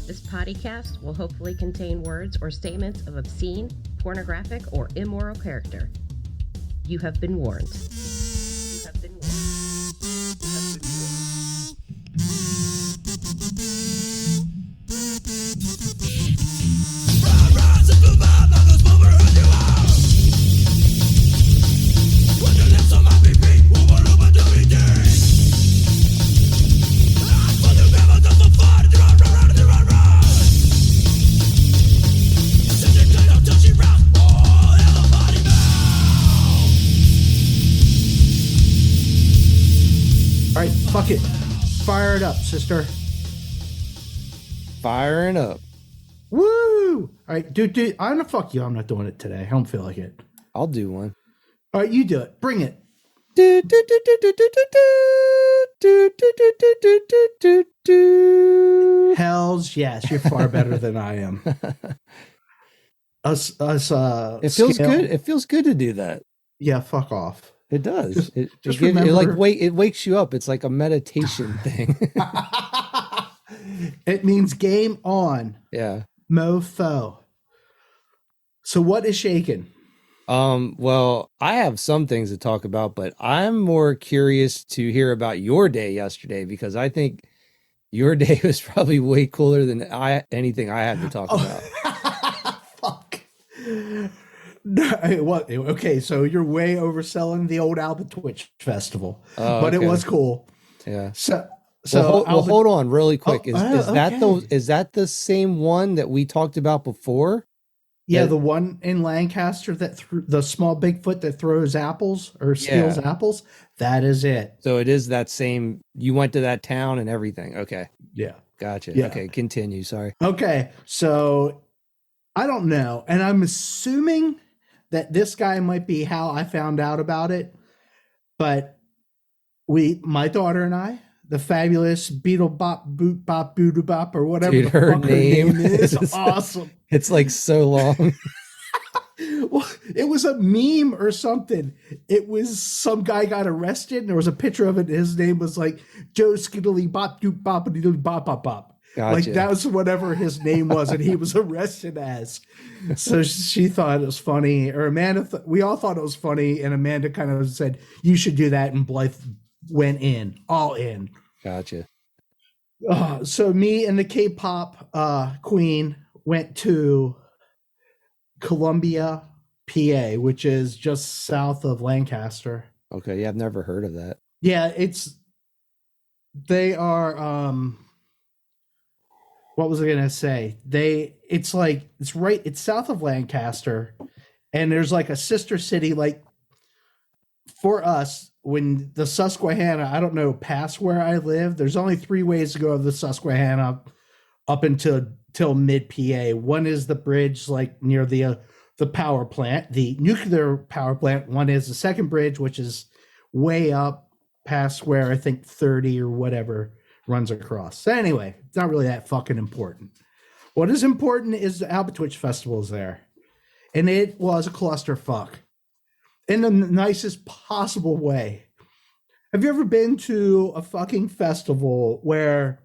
This podcast will hopefully contain words or statements of obscene, pornographic, or immoral character. You have been warned. You have been warned. You have been warned. All right, fuck it. Fire it up, sister. Firing up. Woo! All right, dude, I'm gonna fuck you. I'm not doing it today. I don't feel like it. I'll do one. All right, you do it. Bring it. Hells yes, you're far better than I am. It feels good. It feels good to do that. Yeah, fuck off. It does. Just remember, it wakes you up. It's like a meditation thing. it means game on. Yeah. Mofo. So what is shaking? Well, I have some things to talk about, but I'm more curious to hear about your day yesterday because I think your day was probably way cooler than anything I had to talk about. Fuck. No, what? Okay, so you're way overselling the old Albert Twitch festival, but okay. It was cool. Yeah. So hold on really quick. Is okay. that the same one that we talked about before? Yeah, the one in Lancaster that the small Bigfoot that throws apples or steals apples. That is it. So it is that same. You went to that town and everything. Okay. Yeah. Gotcha. Yeah. Okay. Continue. Sorry. Okay. So I don't know. And I'm assuming that this guy might be how I found out about it. But my daughter and I, the fabulous Beetle Bop Boot Bop Boodoo Bop or whatever Dude, the her fuck name her name is awesome. It's like so long. Well, it was a meme or something. It was some guy got arrested and there was a picture of it. His name was like Joe Skiddly Bop Doop Bop Doop Bop Bop Bop. Gotcha. Like that was whatever his name was and he was arrested as. So she thought it was funny, or Amanda, we all thought it was funny, and Amanda kind of said, you should do that, and Blythe went all in. Gotcha. So me and the K-pop queen went to Columbia, PA, which is just south of Lancaster. Okay, yeah, I've never heard of that. Yeah, they are what was I gonna say? It's south of Lancaster, and there's like a sister city, like for us, when the Susquehanna, I don't know, past where I live, there's only 3 ways to go of the Susquehanna up till mid PA. One is the bridge, like near the power plant, the nuclear power plant. One is the second bridge, which is way up past where I think 30 or whatever runs across. So anyway, it's not really that fucking important. What is important is the Albert Twitch Festival is there. And it was a clusterfuck in the nicest possible way. Have you ever been to a fucking festival where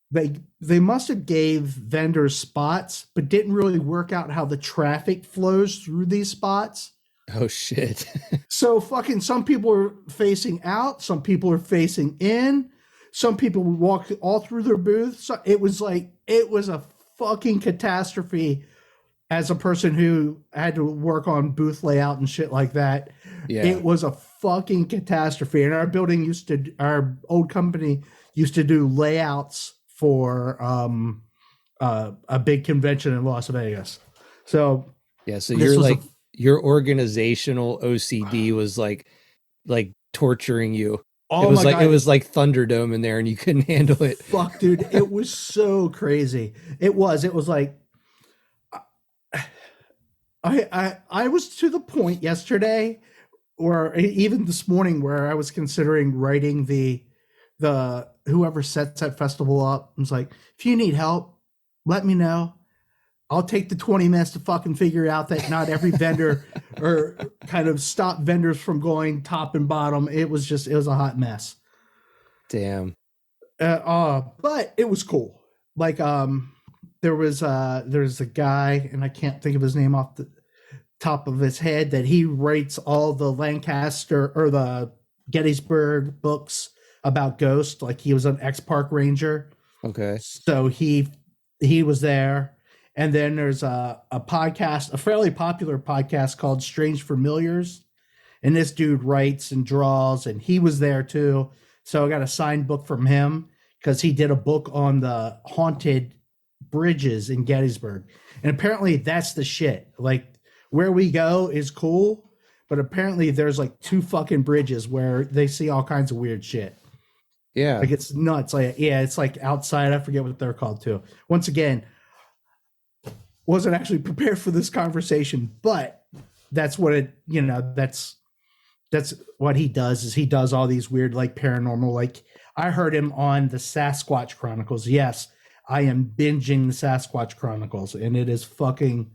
they must have gave vendors spots, but didn't really work out how the traffic flows through these spots? Oh shit. So fucking some people are facing out, some people are facing in, some people would walk all through their booth. So it was a fucking catastrophe as a person who had to work on booth layout and shit like that. Yeah. It was a fucking catastrophe. And our old company used to do layouts for a big convention in Las Vegas. So yeah, so you're like your organizational OCD was like torturing you. Oh, it was like Thunderdome in there and you couldn't handle it. Fuck, dude, it was so crazy. It was like I was to the point yesterday, or even this morning, where I was considering writing the whoever sets that festival up. I was like, if you need help, let me know. I'll take the 20 minutes to fucking figure out that not every vendor or kind of stop vendors from going top and bottom. It was a hot mess. Damn. But it was cool. like there's a guy, and I can't think of his name off the top of his head, that he writes all the Lancaster or the Gettysburg books about ghosts. Like he was an ex-park ranger, Okay. so he was there. And then there's a podcast, a fairly popular podcast called Strange Familiars, and this dude writes and draws, and he was there too. So I got a signed book from him because he did a book on the haunted bridges in Gettysburg. And apparently that's the shit. Like where we go is cool, but apparently there's like two fucking bridges where they see all kinds of weird shit. Yeah. Like it's nuts. Like, yeah, it's like outside. I forget what they're called too. Once again, wasn't actually prepared for this conversation, but that's what it, that's what he does, is he does all these weird, like paranormal, like I heard him on the Sasquatch Chronicles. Yes, I am binging the Sasquatch Chronicles, and it is fucking,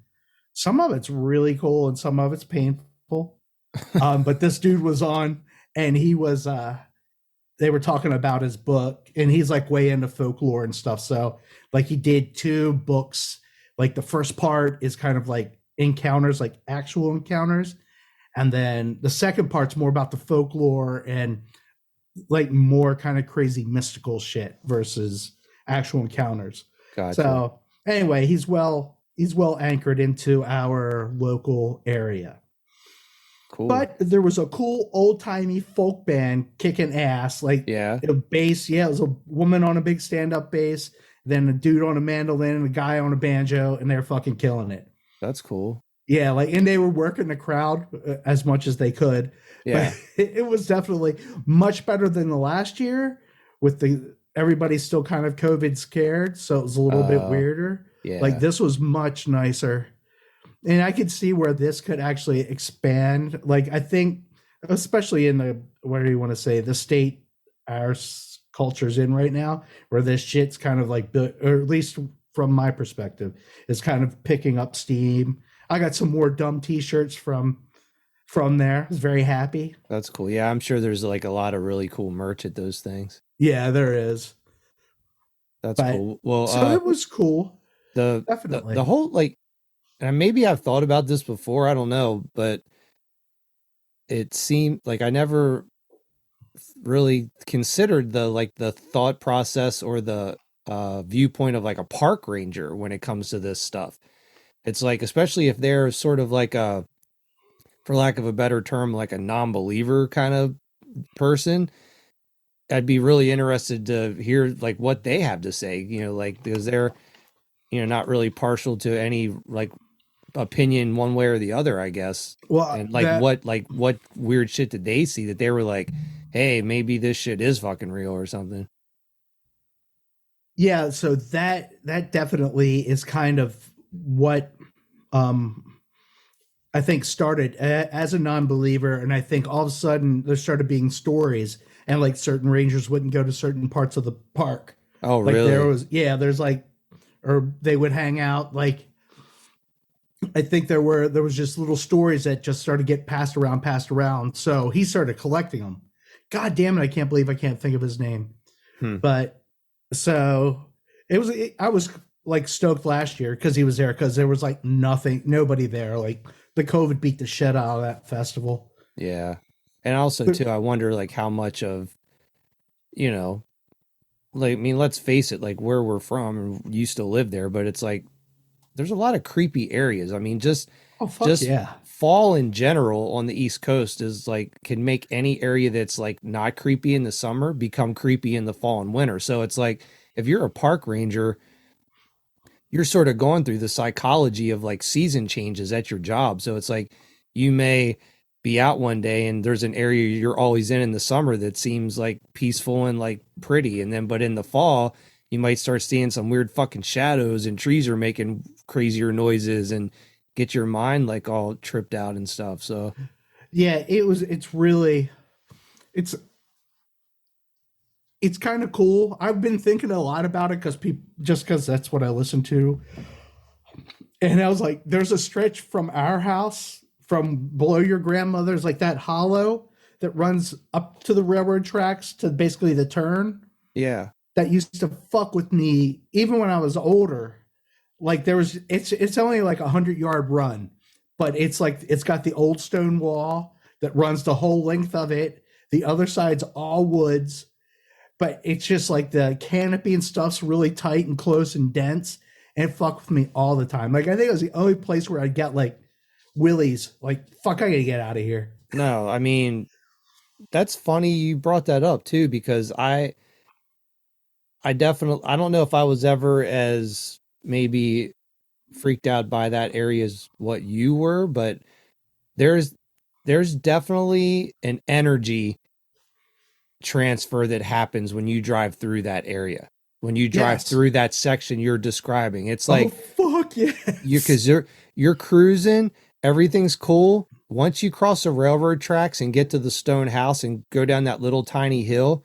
some of it's really cool and some of it's painful. But this dude was on, and he was, they were talking about his book, and he's like way into folklore and stuff. So like he did two books. Like the first part is kind of like encounters, like actual encounters. And then the second part's more about the folklore and like more kind of crazy mystical shit versus actual encounters. Gotcha. So anyway, he's well anchored into our local area. Cool. But there was a cool old timey folk band kicking ass. Like a bass, it was a woman on a big stand up bass, then a dude on a mandolin and a guy on a banjo, and they're fucking killing it. That's cool. Yeah, like, and they were working the crowd as much as they could. Yeah, but it was definitely much better than the last year, with everybody still kind of COVID scared, so it was a little bit weirder. Yeah, like this was much nicer, and I could see where this could actually expand. Like I think, especially in the, what do you want to say, the state our culture's in right now, where this shit's kind of like, or at least from my perspective, is kind of picking up steam. I got some more dumb t-shirts from there. I was very happy. That's cool. Yeah, I'm sure there's like a lot of really cool merch at those things. Yeah, there is. That's cool. Well, so it was cool. Definitely. The whole, like, and maybe I've thought about this before, I don't know, but it seemed like I never really considered the thought process or the viewpoint of like a park ranger when it comes to this stuff. It's like, especially if they're sort of like a, for lack of a better term, like a non-believer kind of person, I'd be really interested to hear like what they have to say, like, because they're, not really partial to any like opinion one way or the other, I guess. Well, and like what weird shit did they see that they were like, hey, maybe this shit is fucking real or something. Yeah, so that definitely is kind of what I think started as a non-believer, and I think all of a sudden there started being stories, and like certain rangers wouldn't go to certain parts of the park. Oh, like really? There's like, or they would hang out. Like I think there was just little stories that just started to get passed around. So he started collecting them. God damn it, I can't believe I can't think of his name. But so I was like stoked last year because he was there, because there was like nobody there. Like the COVID beat the shit out of that festival. Yeah. And also too, I wonder like how much of, like, I mean, let's face it, like where we're from, you still live there, but it's like, there's a lot of creepy areas. I mean, just fall in general on the East Coast is like, can make any area that's like not creepy in the summer become creepy in the fall and winter. So it's like, if you're a park ranger, you're sort of going through the psychology of like season changes at your job. So it's like, you may be out one day and there's an area you're always in the summer that seems like peaceful and like pretty. And then, but in the fall, you might start seeing some weird fucking shadows and trees are making crazier noises and get your mind like all tripped out and stuff. So yeah, it's kind of cool. I've been thinking a lot about it because that's what I listen to. And I was like, there's a stretch from our house, from below your grandmother's, like that hollow that runs up to the railroad tracks to basically the turn. Yeah. that used to fuck with me even when I was older. Like it's only like 100-yard run, but it's like it's got the old stone wall that runs the whole length of it. The other side's all woods, but it's just like the canopy and stuff's really tight and close and dense, and it fucked with me all the time. Like I think it was the only place where I'd get like willies. Like fuck, I gotta get out of here. No, I mean, that's funny you brought that up too, because I definitely, I don't know if I was ever as maybe freaked out by that area as what you were, but there's there's definitely an energy transfer that happens when you drive through that area. When you drive Yes. through that section you're describing. It's Oh like fuck you yes. cuz you're cruising, everything's cool. Once you cross the railroad tracks and get to the stone house and go down that little tiny hill,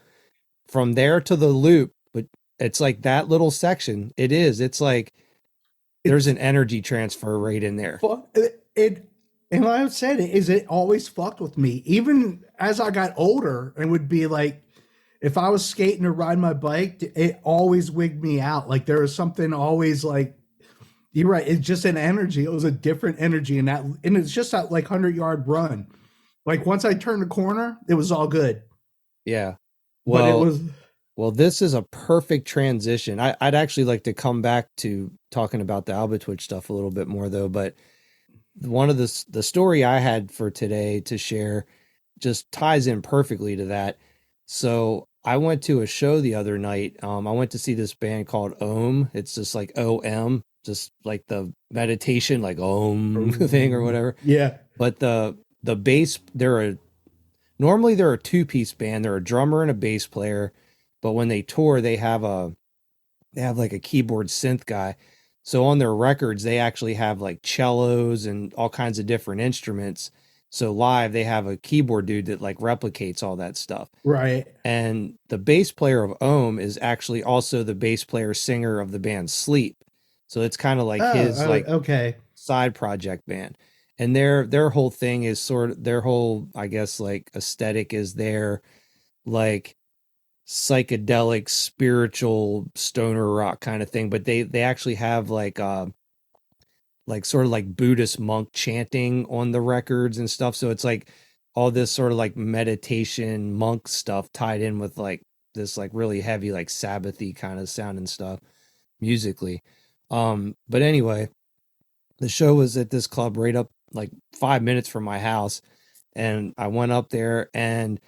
from there to the loop, but it's like that little section. It is. It's like there's It's an energy transfer right in there. it and like I said, it always fucked with me. Even as I got older, and would be like if I was skating or riding my bike, it always wigged me out. Like there was something always like you're right. It's just an energy. It was a different energy in that, and it's just that like 100-yard run. Like once I turned the corner, it was all good. Yeah. But it Well, was well, this is a perfect transition. I'd actually like to come back to talking about the Albatwitch stuff a little bit more though, but one of the story I had for today to share just ties in perfectly to that. So I went to a show the other night. I went to see this band called Om. It's just like OM, just like the meditation, like Om thing or whatever. yeah. But the bass, normally they're a two-piece band. They're a drummer and a bass player, but when they tour, they have like a keyboard synth guy. So on their records, they actually have like cellos and all kinds of different instruments. So live, they have a keyboard dude that like replicates all that stuff. Right. And the bass player of Ohm is actually also the bass player singer of the band Sleep. So it's kind of like his like Okay. side project band. And their whole thing is sort of their whole, I guess, like aesthetic is their like psychedelic spiritual stoner rock kind of thing, but they actually have like sort of like Buddhist monk chanting on the records and stuff. So it's like all this sort of like meditation monk stuff tied in with like this like really heavy like Sabbathy kind of sound and stuff musically. But anyway, the show was at this club right up like 5 minutes from my house, and I went up there. And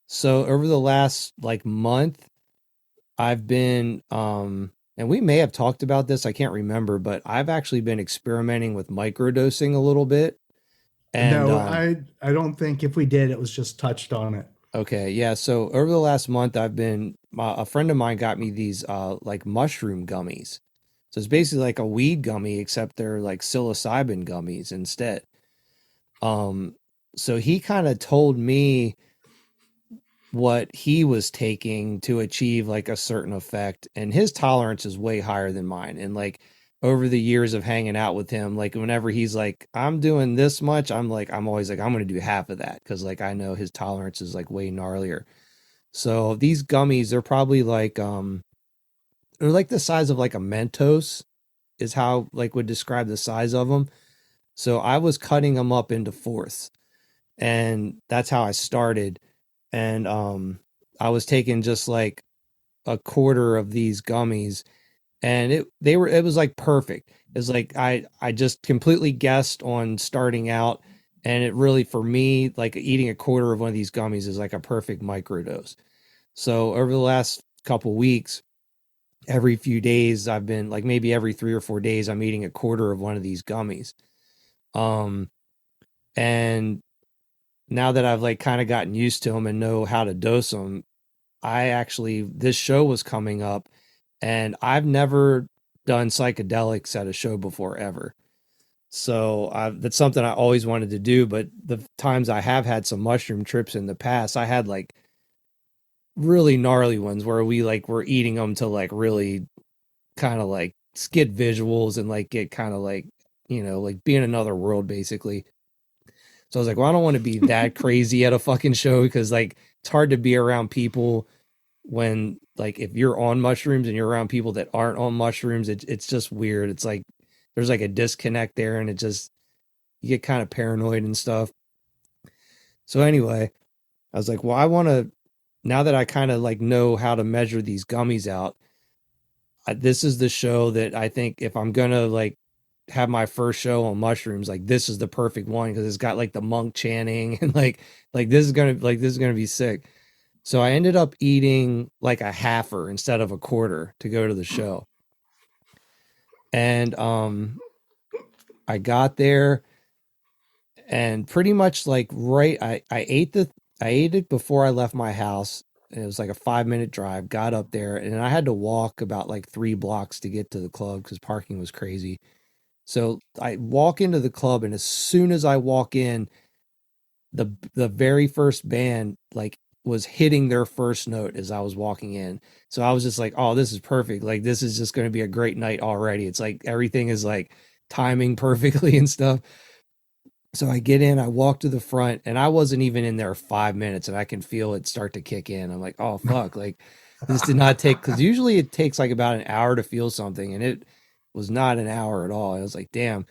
so over the last like month I've been and we may have talked about this, I can't remember, but I've actually been experimenting with microdosing a little bit. And No, I don't think if we did, it was just touched on it. okay, yeah, so over the last month a friend of mine got me these like mushroom gummies. So it's basically like a weed gummy except they're like psilocybin gummies instead. Um so he kind of told me what he was taking to achieve like a certain effect, and his tolerance is way higher than mine. And like over the years of hanging out with him, like whenever he's like I'm doing this much, I'm always like I'm going to do half of that cuz like I know his tolerance is like way gnarlier. So these gummies, they're probably like they're like the size of like a Mentos is how like would describe the size of them. So I was cutting them up into fourths, and that's how I started. And I was taking just like a quarter of these gummies, and it was like perfect. It's like I just completely guessed on starting out, and it really for me like eating a quarter of one of these gummies is like a perfect microdose. So over the last couple weeks, every few days I've been like maybe every 3 or 4 days I'm eating a quarter of one of these gummies. Um and now that I've like kind of gotten used to them and know how to dose them, I actually this show was coming up, and I've never done psychedelics at a show before ever. So that's something I always wanted to do. But the times I have had some mushroom trips in the past, I had like really gnarly ones where we like were eating them to like really kind of like get visuals and like get kind of like like be in another world basically. So I was like, well, I don't want to be that crazy at a fucking show because like it's hard to be around people when like if you're on mushrooms and you're around people that aren't on mushrooms, it's just weird. It's like there's like a disconnect there, and it just you get kind of paranoid and stuff. So anyway, I was like, well, I want to, now that I kind of like know how to measure these gummies out, this is the show that I think if I'm gonna like have my first show on mushrooms, like this is the perfect one because it's got like the monk chanting and like this is gonna be sick. So I ended up eating like a halfer instead of a quarter to go to the show. And I got there and pretty much like I ate it before I left my house. And it was like a 5-minute drive, got up there, and I had to walk about like 3 blocks to get to the club because parking was crazy. So I walk into the club, and as soon as I walk in, the very first band like was hitting their first note as I was walking in. So I was just like, oh, this is perfect. Like this is just going to be a great night already. It's like everything is like timing perfectly and stuff. So I get in, I walk to the front, and I wasn't even in there 5 minutes, and I can feel it start to kick in. I'm like, oh fuck, like this did not take, because usually it takes like about an hour to feel something, and it was not an hour at all. I was like, damn.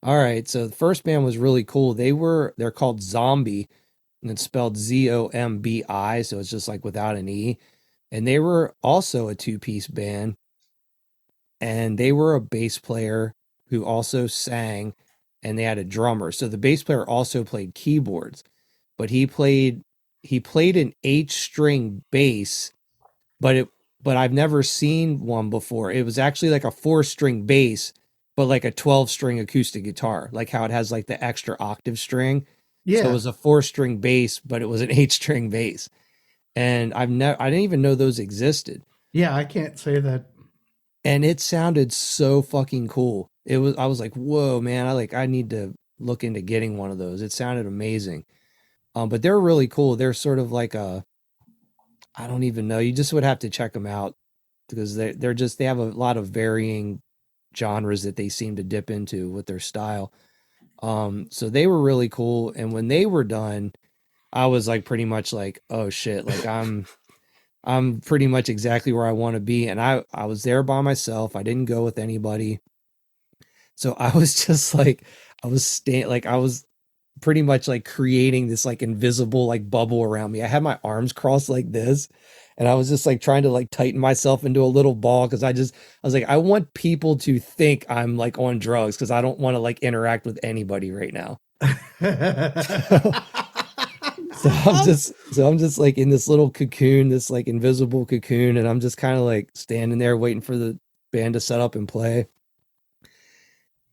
All right. So the first band was really cool. They're called Zombie, and it's spelled Zombi. So it's just like without an E. And they were also a 2-piece band, and they were a bass player who also sang, and they had a drummer. So the bass player also played keyboards, but he played an 8-string bass, but I've never seen one before. It was actually like a 4-string bass, but like a 12-string acoustic guitar, like how it has like the extra octave string. So it Yeah. was a 4-string bass, but it was an 8-string bass. And I didn't even know those existed. Yeah, I can't say that. And it sounded so fucking cool. I was like, whoa, man, I need to look into getting one of those. It sounded amazing. But they're really cool. They're sort of like I don't even know. You just would have to check them out because they have a lot of varying genres that they seem to dip into with their style. So they were really cool. And when they were done, I was like pretty much like, oh shit, like I'm pretty much exactly where I want to be. And I was there by myself. I didn't go with anybody. So I was just like, I was pretty much like creating this like invisible like bubble around me. I had my arms crossed like this, and I was just like trying to like tighten myself into a little ball because I was like, I want people to think I'm like on drugs because I don't want to like interact with anybody right now. So I'm just like in this little cocoon, this like invisible cocoon, and I'm just kind of like standing there waiting for the band to set up and play.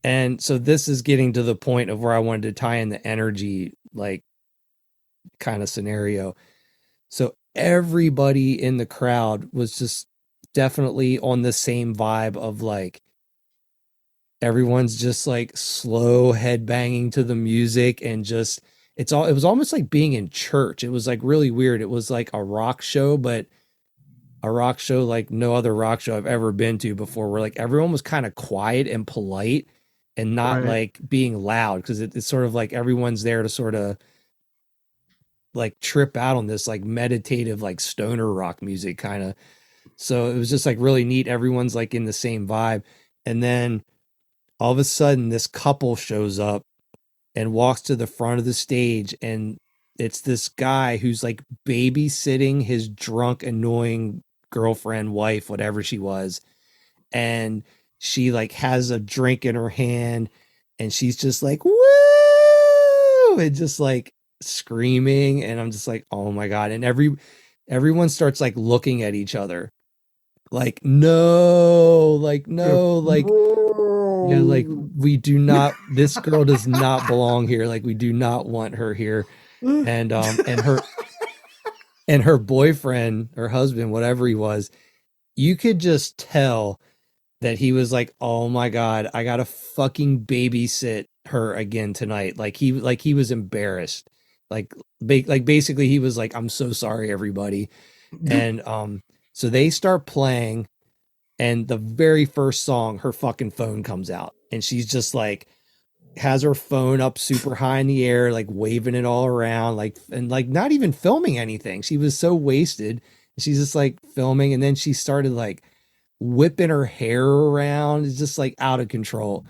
And so this is getting to the point of where I wanted to tie in the energy like kind of scenario. So everybody in the crowd was just definitely on the same vibe of like everyone's just like slow head banging to the music and just it was almost like being in church. It was like really weird. It was like a rock show, but a rock show like no other rock show I've ever been to before, where like everyone was kind of quiet and polite and not Right. like being loud because it's sort of like everyone's there to sort of like trip out on this like meditative like stoner rock music kind of. So it was just like really neat. Everyone's like in the same vibe. And then all of a sudden this couple shows up and walks to the front of the stage, and it's this guy who's like babysitting his drunk annoying girlfriend, wife, whatever she was, and she like has a drink in her hand and she's just like woo and just like screaming, and I'm just like, oh my god. And everyone starts like looking at each other like no, like no, like yeah, like we do not, this girl does not belong here, like we do not want her here. And her boyfriend or husband, whatever he was, you could just tell that he was like, oh my god, I gotta fucking babysit her again tonight. Like he was embarrassed. Like basically he was like, I'm so sorry everybody. And so they start playing, and the very first song, her fucking phone comes out, and she's just like has her phone up super high in the air, like waving it all around, like, and like not even filming anything. She was so wasted. She's just like filming, and then she started like whipping her hair around. It's just like out of control.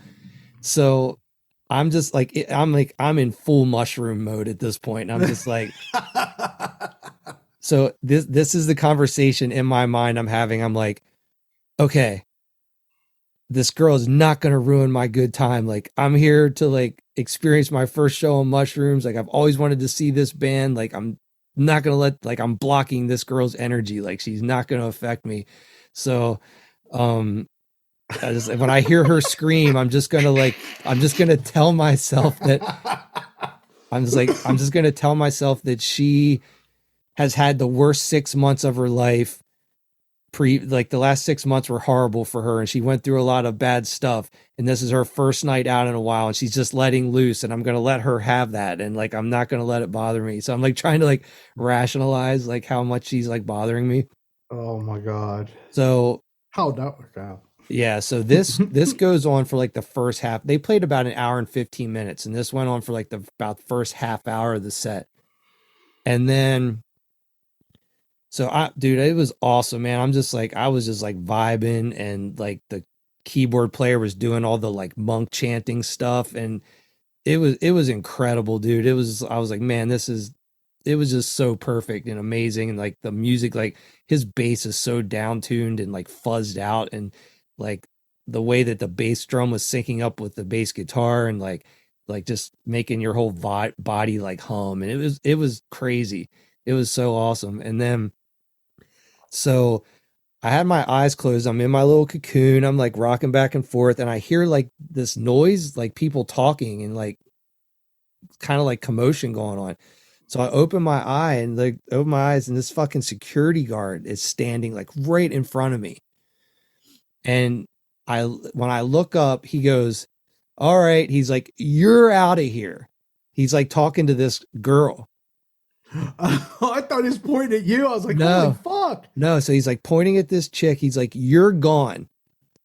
So I'm just like I'm in full mushroom mode at this point. And I'm just like, so this is the conversation in my mind I'm having. I'm like, okay, this girl is not going to ruin my good time. Like, I'm here to like experience my first show on mushrooms. Like, I've always wanted to see this band. Like, I'm not going to I'm blocking this girl's energy. Like, she's not going to affect me. So, when I hear her scream, I'm just going to tell myself that I'm just going to tell myself that she has had the worst 6 months of her life. The last 6 months were horrible for her, and she went through a lot of bad stuff, and this is her first night out in a while, and she's just letting loose, and I'm going to let her have that. And like, I'm not going to let it bother me. So I'm like trying to like rationalize like how much she's like bothering me. Oh my God. So how that worked out. Yeah. So this goes on for like the first half. They played about an hour and 15 minutes, and this went on for like about the first half hour of the set. And then, so dude, it was awesome, man. I was just like vibing, and like the keyboard player was doing all the like monk chanting stuff, and it was incredible, dude. I was like, man, it was just so perfect and amazing. And like the music, like his bass is so down tuned and like fuzzed out, and like the way that the bass drum was syncing up with the bass guitar, and like just making your whole body like hum. And it was crazy. It was so awesome. And then, so I had my eyes closed. I'm in my little cocoon. I'm like rocking back and forth, and I hear like this noise, like people talking, and like kind of like commotion going on. So I open my eyes, and this fucking security guard is standing like right in front of me. And when I look up, he goes, "All right." He's like, "You're out of here." He's like talking to this girl. I thought he was pointing at you. I was like, no, holy fuck. No. So he's like pointing at this chick. He's like, "You're gone."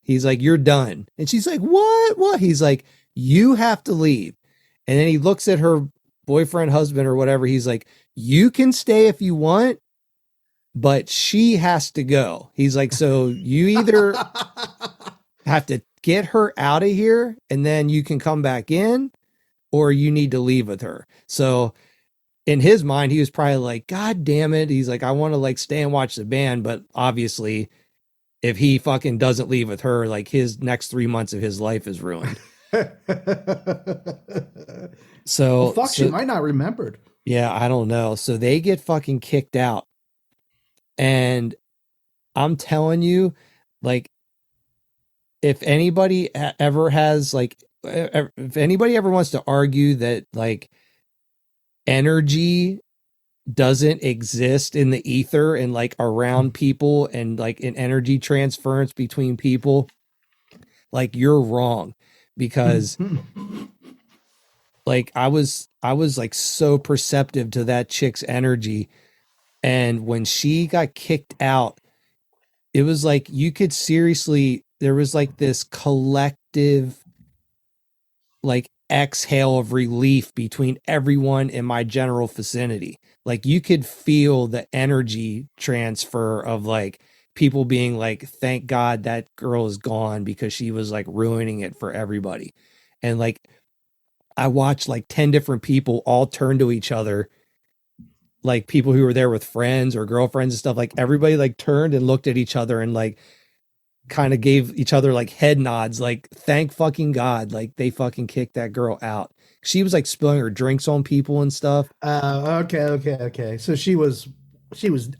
He's like, "You're done." And she's like, "What?" He's like, "You have to leave." And then he looks at her boyfriend, husband, or whatever. He's like, "You can stay if you want, but she has to go." He's like, "So you either have to get her out of here and then you can come back in, or you need to leave with her." So in his mind, he was probably like, "God damn it." He's like, "I want to like stay and watch the band." But obviously, if he fucking doesn't leave with her, like his next 3 months of his life is ruined. So fuck, she might not remembered. Yeah, I don't know. So they get fucking kicked out. And I'm telling you, like, if anybody ever has like, if anybody ever wants to argue that like energy doesn't exist in the ether and like around people and like an energy transference between people, like, you're wrong. Because like I was like so perceptive to that chick's energy, and when she got kicked out, it was like you could seriously, there was like this collective like exhale of relief between everyone in my general vicinity. Like you could feel the energy transfer of like people being like, "Thank God that girl is gone," because she was like ruining it for everybody. And like I watched like 10 different people all turn to each other, like people who were there with friends or girlfriends and stuff. Like everybody like turned and looked at each other and like kind of gave each other like head nods, like, "Thank fucking God, like they fucking kicked that girl out." She was like spilling her drinks on people and stuff. Okay. So she was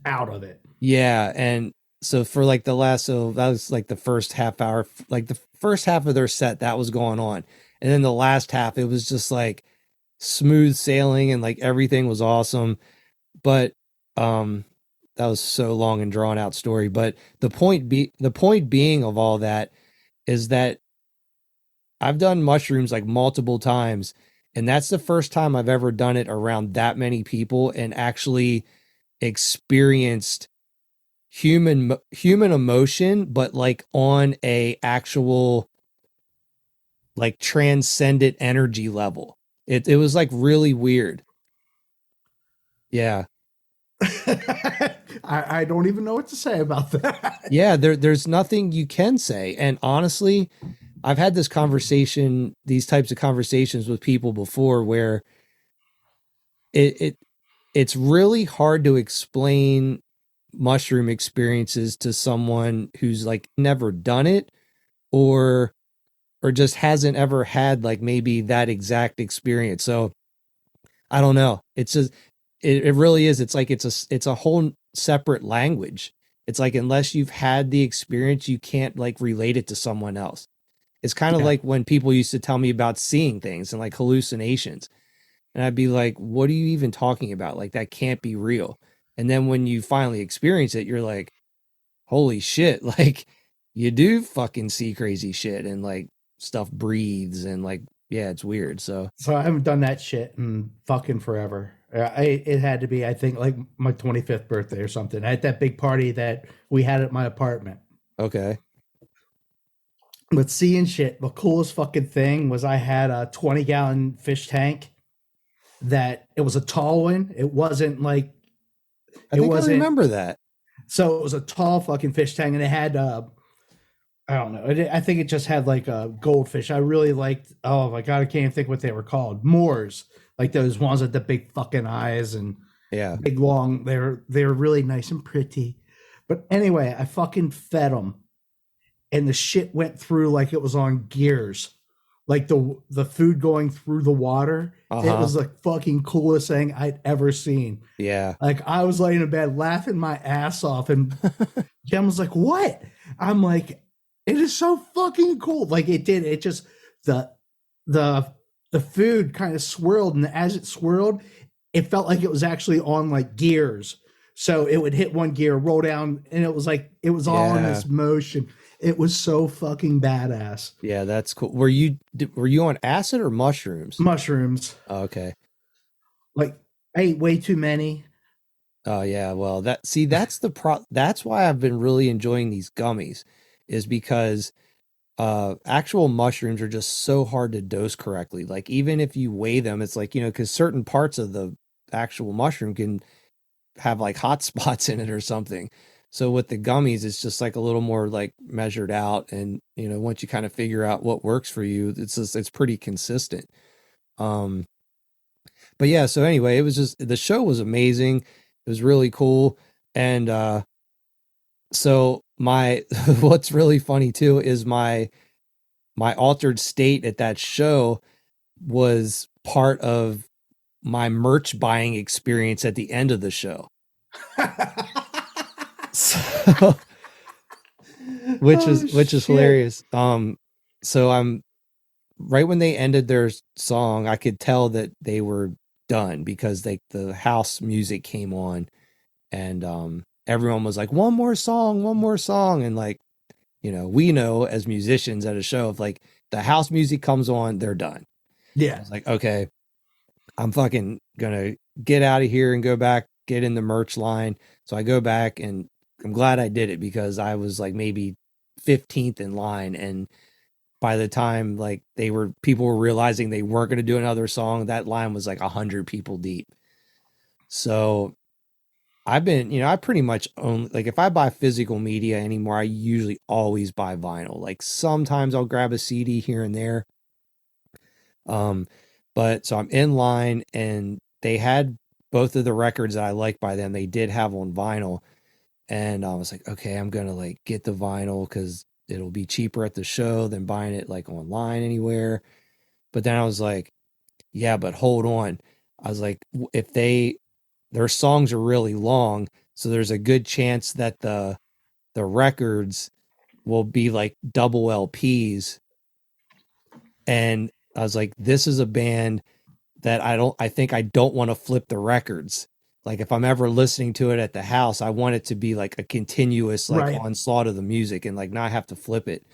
out of it. Yeah. And so for like that was like the first half hour, like the first half of their set that was going on. And then the last half, it was just like smooth sailing and like everything was awesome. But that was so long and drawn out story. But the point being of all that is that I've done mushrooms like multiple times, and that's the first time I've ever done it around that many people and actually experienced human emotion, but like on a actual like transcendent energy level. It was like really weird. Yeah. I don't even know what to say about that. Yeah, there's nothing you can say. And honestly, I've had these types of conversations with people before where it it's really hard to explain mushroom experiences to someone who's like never done it, or just hasn't ever had like maybe that exact experience. So I don't know. It's just it really is. It's like it's a whole separate language. It's like unless you've had the experience, you can't like relate it to someone else. It's kind of Yeah. like when people used to tell me about seeing things and like hallucinations. And I'd be like, what are you even talking about? Like that can't be real. And then when you finally experience it, you're like, holy shit, like you do fucking see crazy shit and like stuff breathes and like, yeah, it's weird. So, So I haven't done that shit in fucking forever. It had to be, I think, like my 25th birthday or something. I had that big party that we had at my apartment. okay. But seeing shit, the coolest fucking thing was I had a 20-gallon fish tank that it was a tall one. It wasn't like, I it think I wasn't, remember that. so it was a tall fucking fish tank and it had, I don't know. I think it just had like a goldfish. I really liked, oh my God, I can't even think what they were called. Moors. Like those ones with the big fucking eyes and Yeah. big long. They're really nice and pretty. But anyway, I fucking fed them, and the shit went through like it was on gears, like the food going through the water. It Uh-huh. was the fucking coolest thing I'd ever seen. Yeah. Like I was laying in bed laughing my ass off, and Jen was like, "What?" I'm like, "It is so fucking cool!" Like it did. It just the the the food kind of swirled, and as it swirled, it felt like it was actually on like gears. So it would hit one gear, roll down, and it was like it was all in Yeah. this motion. It was so fucking badass. Yeah, that's cool. Were you on acid or mushrooms? Mushrooms, Oh, okay. like I ate way too many. Oh yeah, well that's why I've been really enjoying these gummies, is because actual mushrooms are just so hard to dose correctly. Like even if you weigh them, it's like, because certain parts of the actual mushroom can have like hot spots in it or something. So with the gummies, it's just like a little more like measured out, and once you kind of figure out what works for you, it's pretty consistent. Um, but yeah, so anyway, it was just the show was amazing. It was really cool. And so my what's really funny too is my altered state at that show was part of my merch buying experience at the end of the show. So, which Oh, is shit. hilarious. So I'm right when they ended their song, I could tell that they were done because the house music came on, and everyone was like, one more song, and like, we know as musicians at a show, if like the house music comes on, they're done. I Yeah. was like, okay, I'm fucking gonna get out of here and go back, get in the merch line. So I go back, and I'm glad I did it because I was like maybe 15th in line, and by the time like people were realizing they weren't going to do another song, that line was like 100 people deep. So I've been, I pretty much own, like if I buy physical media anymore, I usually always buy vinyl. Like sometimes I'll grab a CD here and there. Um, but so I'm in line, and they had both of the records that I like by them. They did have on vinyl, and I was like, okay, I'm gonna like get the vinyl because it'll be cheaper at the show than buying it like online anywhere. But then I was like, yeah, but hold on. I was like, if their songs are really long, so there's a good chance that the records will be like double LPs. And I was like, this is a band that I think I don't want to flip the records. Like if I'm ever listening to it at the house, I want it to be like a continuous like Right. onslaught of the music and like not have to flip it.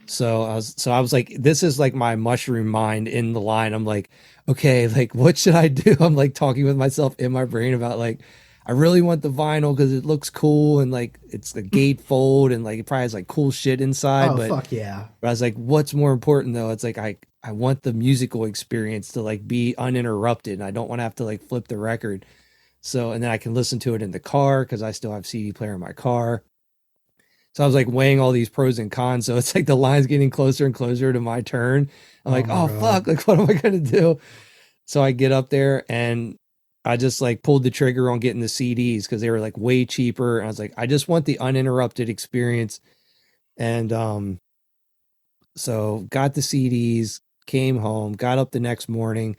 So I was like, this is like my mushroom mind in the line. I'm like, okay, like what should I do? I'm like talking with myself in my brain about like, I really want the vinyl because it looks cool and like it's a gatefold and like it probably has like cool shit inside. Oh, But fuck yeah. I was like, what's more important though? It's like I want the musical experience to like be uninterrupted. And I don't want to have to like flip the record. So, and then I can listen to it in the car because I still have CD player in my car. So I was like weighing all these pros and cons. So it's like the line's getting closer and closer to my turn. I'm Oh like, my oh God. fuck, like what am I gonna do? So I get up there and I just like pulled the trigger on getting the CDs because they were like way cheaper. And I was like, I just want the uninterrupted experience. And so got the CDs, came home, got up the next morning.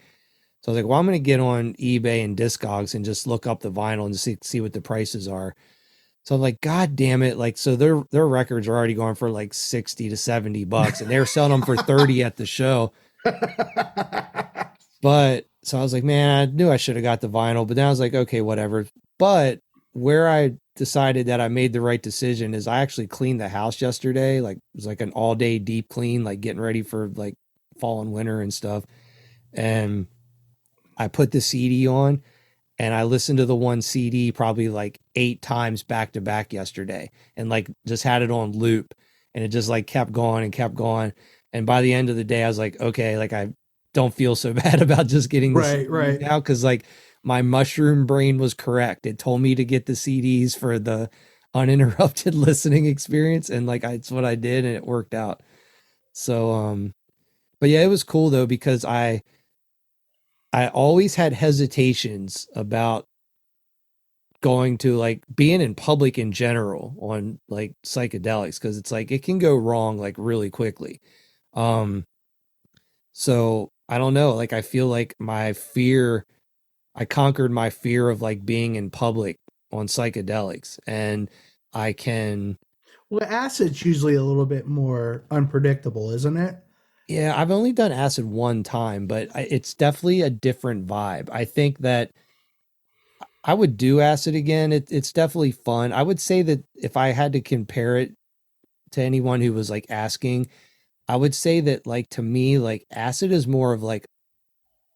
So I was like, well, I'm gonna get on eBay and Discogs and just look up the vinyl and see what the prices are. So I'm like, God damn it. Like, so their records are already going for like 60 to 70 bucks and they're selling them for 30 at the show. But so I was like, man, I knew I should have got the vinyl, but then I was like, okay, whatever. But where I decided that I made the right decision is I actually cleaned the house yesterday. Like it was like an all day deep clean, like getting ready for like fall and winter and stuff. And I put the CD on and I listened to the one CD probably like 8 times back to back yesterday and like just had it on loop and it just like kept going and kept going. And by the end of the day, I was like, okay, like I don't feel so bad about just getting the Right, CDs right. now because like my mushroom brain was correct. It told me to get the CDs for the uninterrupted listening experience. And like it's what I did and it worked out. So but yeah, it was cool though because I always had hesitations about going to like being in public in general on like psychedelics because it's like it can go wrong like really quickly. Um so I don't know, like I feel like I conquered my fear of like being in public on psychedelics and I can Well, acid's usually a little bit more unpredictable, isn't it? yeah, I've only done acid one time, but it's definitely a different vibe. I think that I would do acid again. It's definitely fun. I would say that if I had to compare it to anyone who was like asking, I would say that like to me, like acid is more of like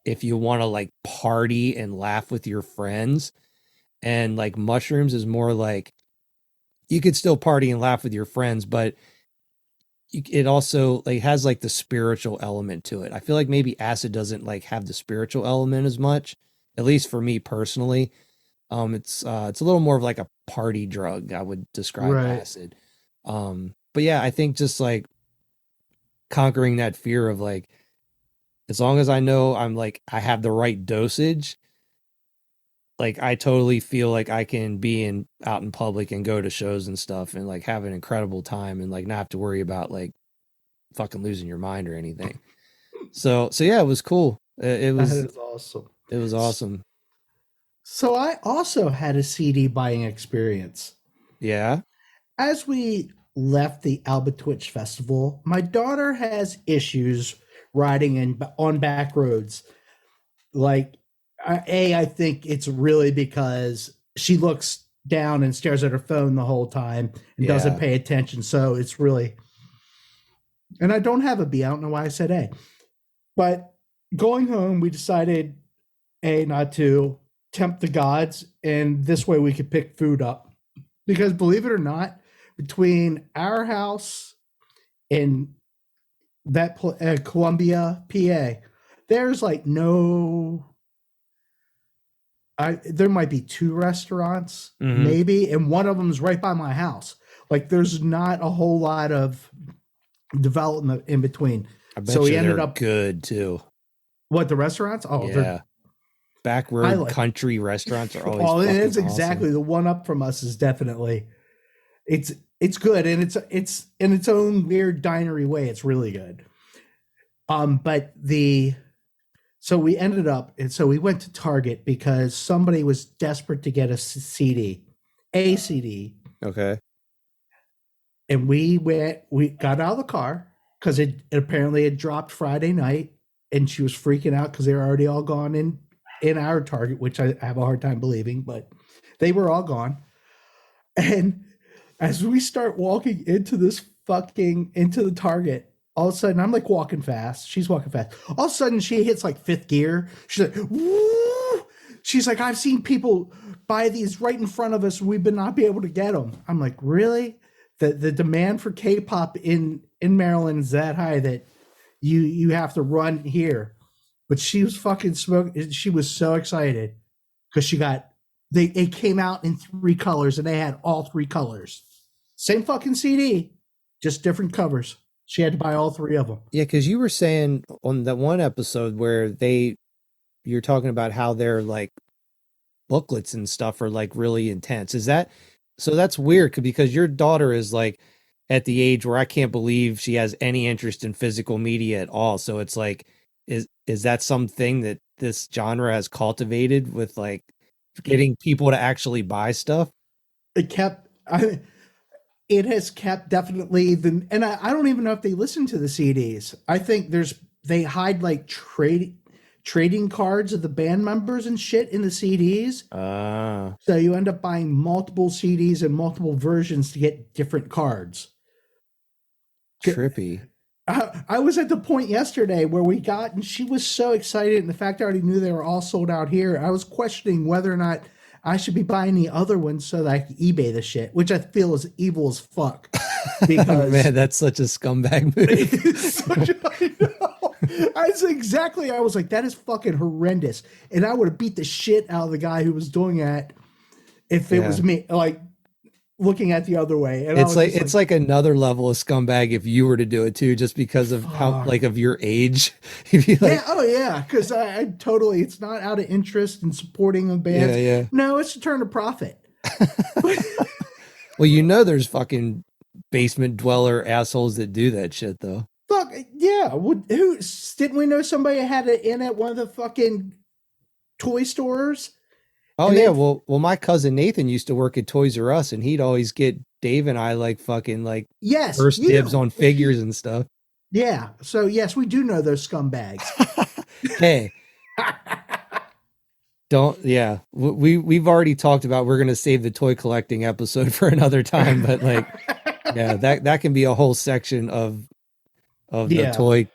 if you want to like party and laugh with your friends, and like mushrooms is more like you could still party and laugh with your friends, but it also like has like the spiritual element to it. I feel like maybe acid doesn't like have the spiritual element as much, at least for me personally. It's a little more of like a party drug, I would describe Right. acid. But yeah, I think just like conquering that fear of like as long as I know I'm like I have the right dosage, like I totally feel like I can be in out in public and go to shows and stuff and like have an incredible time and like not have to worry about like fucking losing your mind or anything. So yeah, it was cool. That is awesome. It was S- awesome. So I also had a CD buying experience. Yeah. As we left the Alba Twitch Festival, my daughter has issues riding in on back roads. Like, I think it's really because she looks down and stares at her phone the whole time and doesn't Yeah. pay attention. So it's really, and I don't have a B. I don't know why I said A. But going home, we decided A, not to tempt the gods, and this way we could pick food up. Because believe it or not, between our house and that Columbia, PA, there's like no. There might be 2 restaurants, Hmm. maybe, and one of them is right by my house. Like, there's not a whole lot of development in between. I So bet we you ended they're up good too. what the restaurants? Oh, they're Yeah. Back I road like. country restaurants are always Oh, it's fucking awesome. exactly the one up from us is definitely it's it's good and it's in its own weird dinery way. It's really good. But the so we ended up and so we went to Target because somebody was desperate to get a CD, Okay. and we got out of the car because it apparently had dropped Friday night, and she was freaking out because they were already all gone in our Target, which I have a hard time believing, but they were all gone. And as we start walking into the Target, all of a sudden I'm like walking fast. She's walking fast. All of a sudden she hits like fifth gear. She's like, woo! She's like, I've seen people buy these right in front of us. We've been not be able to get them. I'm like, really? The demand for K-pop in Maryland is that high that you have to run here. But she was fucking smoking. She was so excited because she got It came out in 3 colors, and they had all 3 colors. Same fucking CD, just different covers. She had to buy all 3 of them. Yeah, because you were saying on that one episode where you're talking about how their like booklets and stuff are like really intense. Is that so? That's weird because your daughter is like at the age where I can't believe she has any interest in physical media at all. So it's like, is that something that this genre has cultivated with like getting people to actually buy stuff? It kept. It has kept definitely the, and I don't even know if they listen to the CDs. I think they hide like trading cards of the band members and shit in the CDs. So you end up buying multiple CDs and multiple versions to get different cards. Trippy. I was at the point yesterday where we got, and she was so excited, and the fact I already knew they were all sold out here, I was questioning whether or not I should be buying the other ones so that I can eBay the shit, which I feel is evil as fuck. Because man, that's such a scumbag move. I know. I was like, that is fucking horrendous. And I would have beat the shit out of the guy who was doing that if it was me, like looking at the other way. And it's like another level of scumbag if you were to do it too, just because of how like of your age. Like, yeah, because I totally, it's not out of interest in supporting a band. Yeah. No, it's to turn a profit. Well, there's fucking basement dweller assholes that do that shit though. Fuck yeah! Didn't we know somebody had it in at one of the fucking toy stores? Oh yeah, well, my cousin Nathan used to work at Toys R Us, and he'd always get Dave and I like fucking like first dibs on figures and stuff. Yeah, so yes, we do know those scumbags. Hey, we've already talked about we're gonna save the toy collecting episode for another time, but like, yeah, that can be a whole section of the toy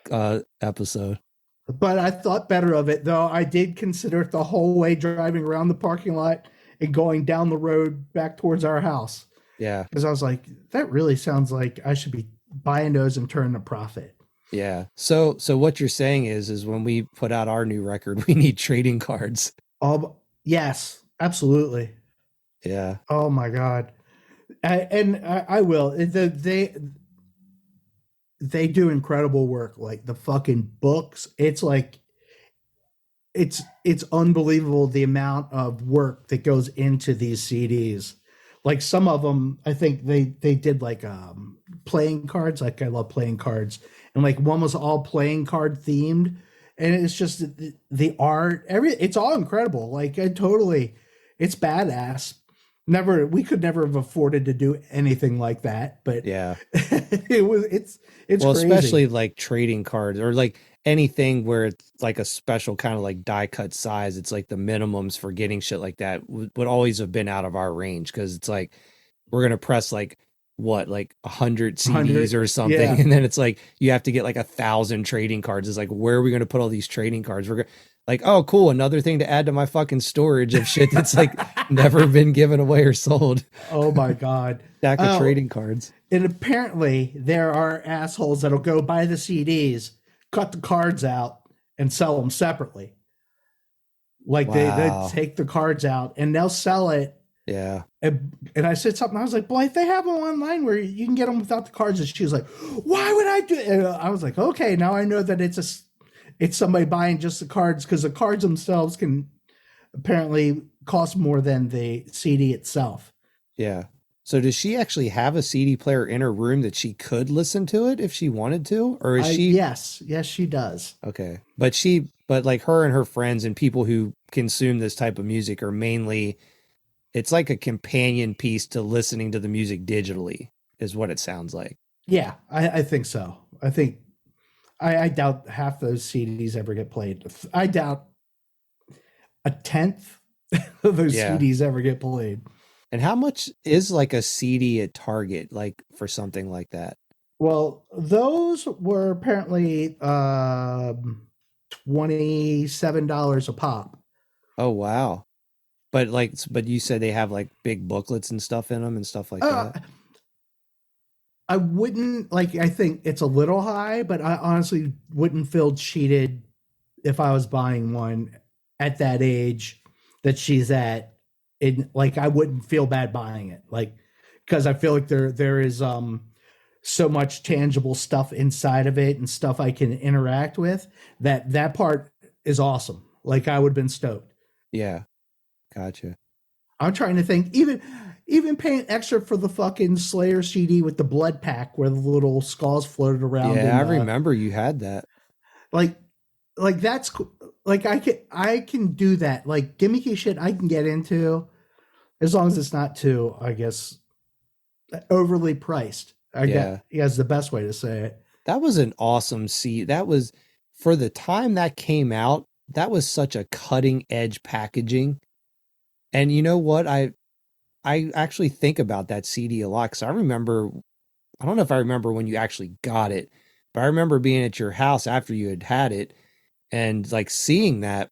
episode. But I thought better of it, though. I did consider it the whole way driving around the parking lot and going down the road back towards our house. Yeah. Because I was like, that really sounds like I should be buying those and turning a profit. Yeah. So what you're saying is when we put out our new record, we need trading cards. Yes, absolutely. Yeah. Oh my God. I will. They do incredible work. Like the fucking books, it's like it's unbelievable the amount of work that goes into these CDs. Like some of them, I think they did like playing cards. Like I love playing cards, and like one was all playing card themed, and it's just the art, it's all incredible. Like it's badass. We could never have afforded to do anything like that, but yeah, it's well, crazy. Especially like trading cards or like anything where it's like a special kind of like die cut size. It's like the minimums for getting shit like that would always have been out of our range, because it's like we're gonna press like 100 CDs or something, yeah. And then it's like you have to get like 1,000 trading cards. It's like, where are we going to put all these trading cards? We're like, oh cool, another thing to add to my fucking storage of shit that's like never been given away or sold. Oh my God. Stack of trading cards. And apparently there are assholes that'll go buy the CDs, cut the cards out, and sell them separately. Like wow. They take the cards out and they'll sell it. Yeah. And I said something. I was like, boy, if they have them online where you can get them without the cards. And she was like, why would I do it? And I was like, okay, now I know that it's somebody buying just the cards, because the cards themselves can apparently cost more than the CD itself. Yeah. So does she actually have a CD player in her room that she could listen to it if she wanted to? Or is she? Yes, she does. Okay. But like her and her friends and people who consume this type of music are mainly, it's like a companion piece to listening to the music digitally, is what it sounds like. Yeah, I think so. I doubt half those CDs ever get played. I doubt 1/10 of those CDs ever get played. And how much is like a CD at Target, like for something like that? Well, those were apparently $27 a pop. Oh, wow. But you said they have like big booklets and stuff in them and stuff like that. I wouldn't I think it's a little high, but I honestly wouldn't feel cheated if I was buying one at that age that she's at like I wouldn't feel bad buying it, like because I feel like there is so much tangible stuff inside of it and stuff I can interact with, that part is awesome. Like I would have been stoked. Yeah. Gotcha. I'm trying to think, even paying extra for the fucking Slayer CD with the blood pack where the little skulls floated around. Yeah, I remember you had that. Like that's like I can do that. Like gimmicky shit I can get into as long as it's not too, I guess, overly priced. I guess the best way to say it. That was an awesome CD. That was, for the time that came out, that was such a cutting edge packaging. And you know what? I actually think about that CD a lot because I remember, I don't know if I remember when you actually got it, but I remember being at your house after you had it and like seeing that.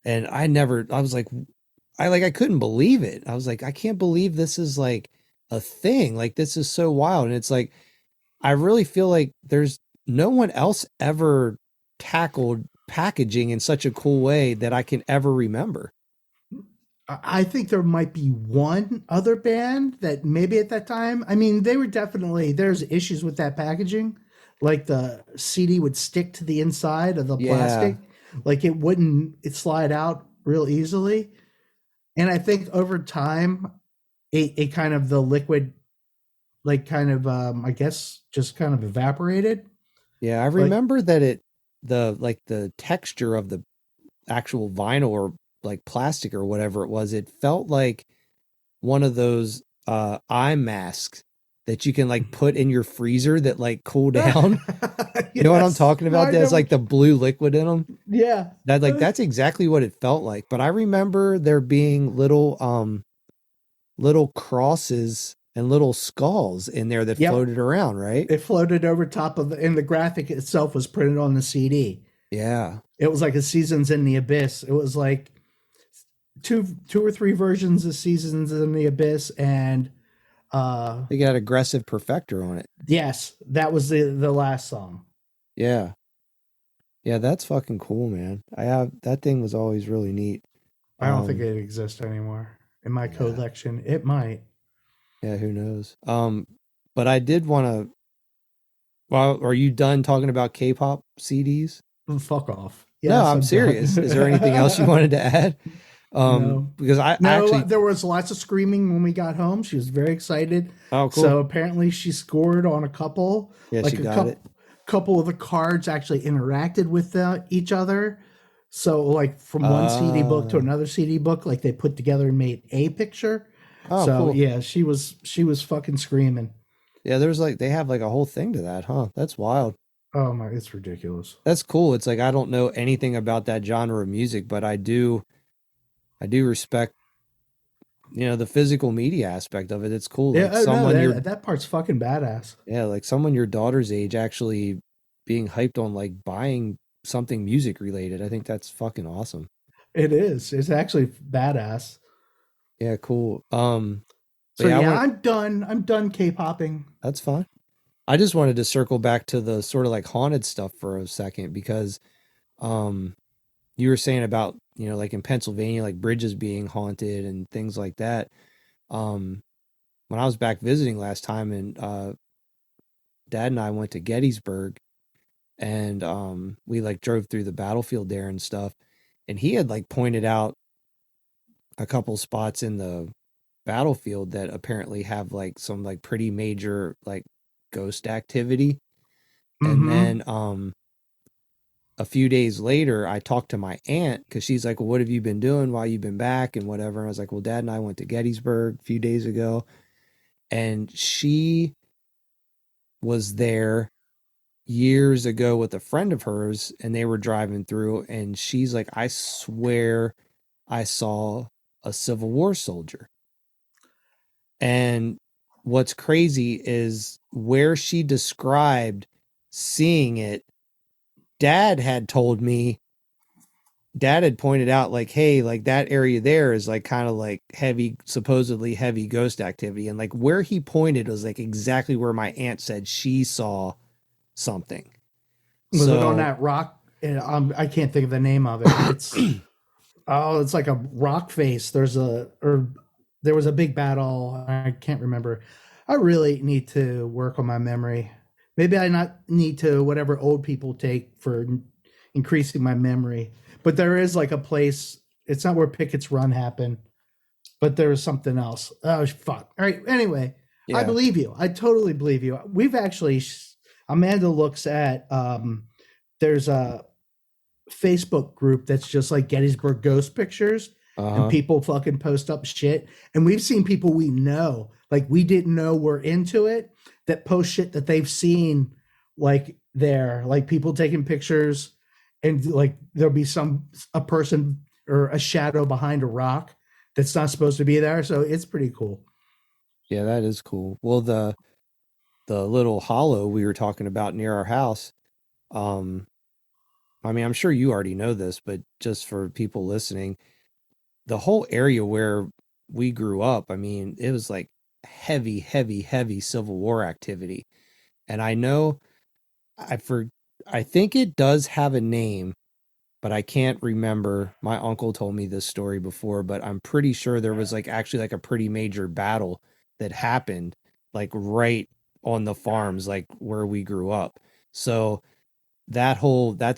And I was like, I couldn't believe it. I was like, I can't believe this is like a thing. Like, this is so wild. And it's like, I really feel like there's no one else ever tackled packaging in such a cool way that I can ever remember. I think there might be one other band that maybe at that time, I mean, they were definitely, there's issues with that packaging. Like the CD would stick to the inside of the plastic. Like it slide out real easily. And I think over time, it kind of, the liquid, like kind of, I guess just kind of evaporated. Yeah. I remember that the texture of the actual vinyl or like plastic or whatever it was, it felt like one of those eye masks that you can like put in your freezer that like cool down. You know what I'm talking about? There's like the blue liquid in them. Yeah. That's exactly what it felt like. But I remember there being little crosses and little skulls in there that floated around, right? It floated over top of and the graphic itself was printed on the CD. Yeah. It was like a Seasons in the Abyss. It was like two or three versions of Seasons in the Abyss, and they got Aggressive Perfector on it. Yes, that was the last song. Yeah. Yeah, that's fucking cool, man. That thing was always really neat. I don't think it exists anymore. In my collection, it might. Yeah, who knows? But I did want to. Well, are you done talking about K-pop CDs? Fuck off. Yes, no, I'm serious. Is there anything else you wanted to add? No. Because I actually, there was lots of screaming when we got home. She was very excited. Oh, cool. So apparently she scored on a couple. Yeah, like she got it. Couple of the cards actually interacted with each other. So like from one CD book to another CD book, like they put together and made a picture. Oh, so cool. Yeah, she was fucking screaming. Yeah, there's like, they have like a whole thing to that, huh? That's wild. Oh my, it's ridiculous. That's cool. It's like, I don't know anything about that genre of music, but I do respect, the physical media aspect of it. It's cool. Yeah, like that part's fucking badass. Yeah, like someone your daughter's age actually being hyped on like buying something music related. I think that's fucking awesome. It is. It's actually badass. Yeah, cool. So yeah, I'm done K-popping. That's fine. I just wanted to circle back to the sort of like haunted stuff for a second because you were saying about, like in Pennsylvania, like bridges being haunted and things like that. When I was back visiting last time, and Dad and I went to Gettysburg, and we like drove through the battlefield there and stuff, and he had like pointed out a couple spots in the battlefield that apparently have like some like pretty major like ghost activity. Mm-hmm. And then a few days later I talked to my aunt because she's like, well, what have you been doing while you've been back and whatever. And I was like, well, Dad and I went to Gettysburg a few days ago, and she was there years ago with a friend of hers, and they were driving through, and she's like, I swear I saw a Civil War soldier. And what's crazy is where she described seeing it, Dad had pointed out like, hey, like that area there is like kind of like supposedly heavy ghost activity. And like where he pointed was like exactly where my aunt said she saw something. Was it on that rock? I can't think of the name of it. It's Oh, it's like a rock face. There was a big battle. I can't remember. I really need to work on my memory. Maybe I not need to whatever old people take for increasing my memory. But there is like a place. It's not where Pickett's Run happened, but there was something else. Oh fuck. All right. Anyway, I Yeah. believe you. I totally believe you. We've actually Amanda looks at there's a Facebook group that's just like Gettysburg ghost pictures, and Uh-huh. people fucking post up shit. And we've seen people we know, like we didn't know were into it, that post shit that they've seen, like there, like people taking pictures, and like there'll be a person or a shadow behind a rock that's not supposed to be there. So it's pretty cool. Yeah, that is cool. Well, the little hollow we were talking about near our house, um, I mean, I'm sure you already know this, but just for people listening, the whole area where we grew up, I mean, it was like heavy, heavy, heavy Civil War activity. And I know I for I think it does have a name, but I can't remember. My uncle told me this story before, but I'm pretty sure there was like actually like a pretty major battle that happened like right on the farms like where we grew up. So that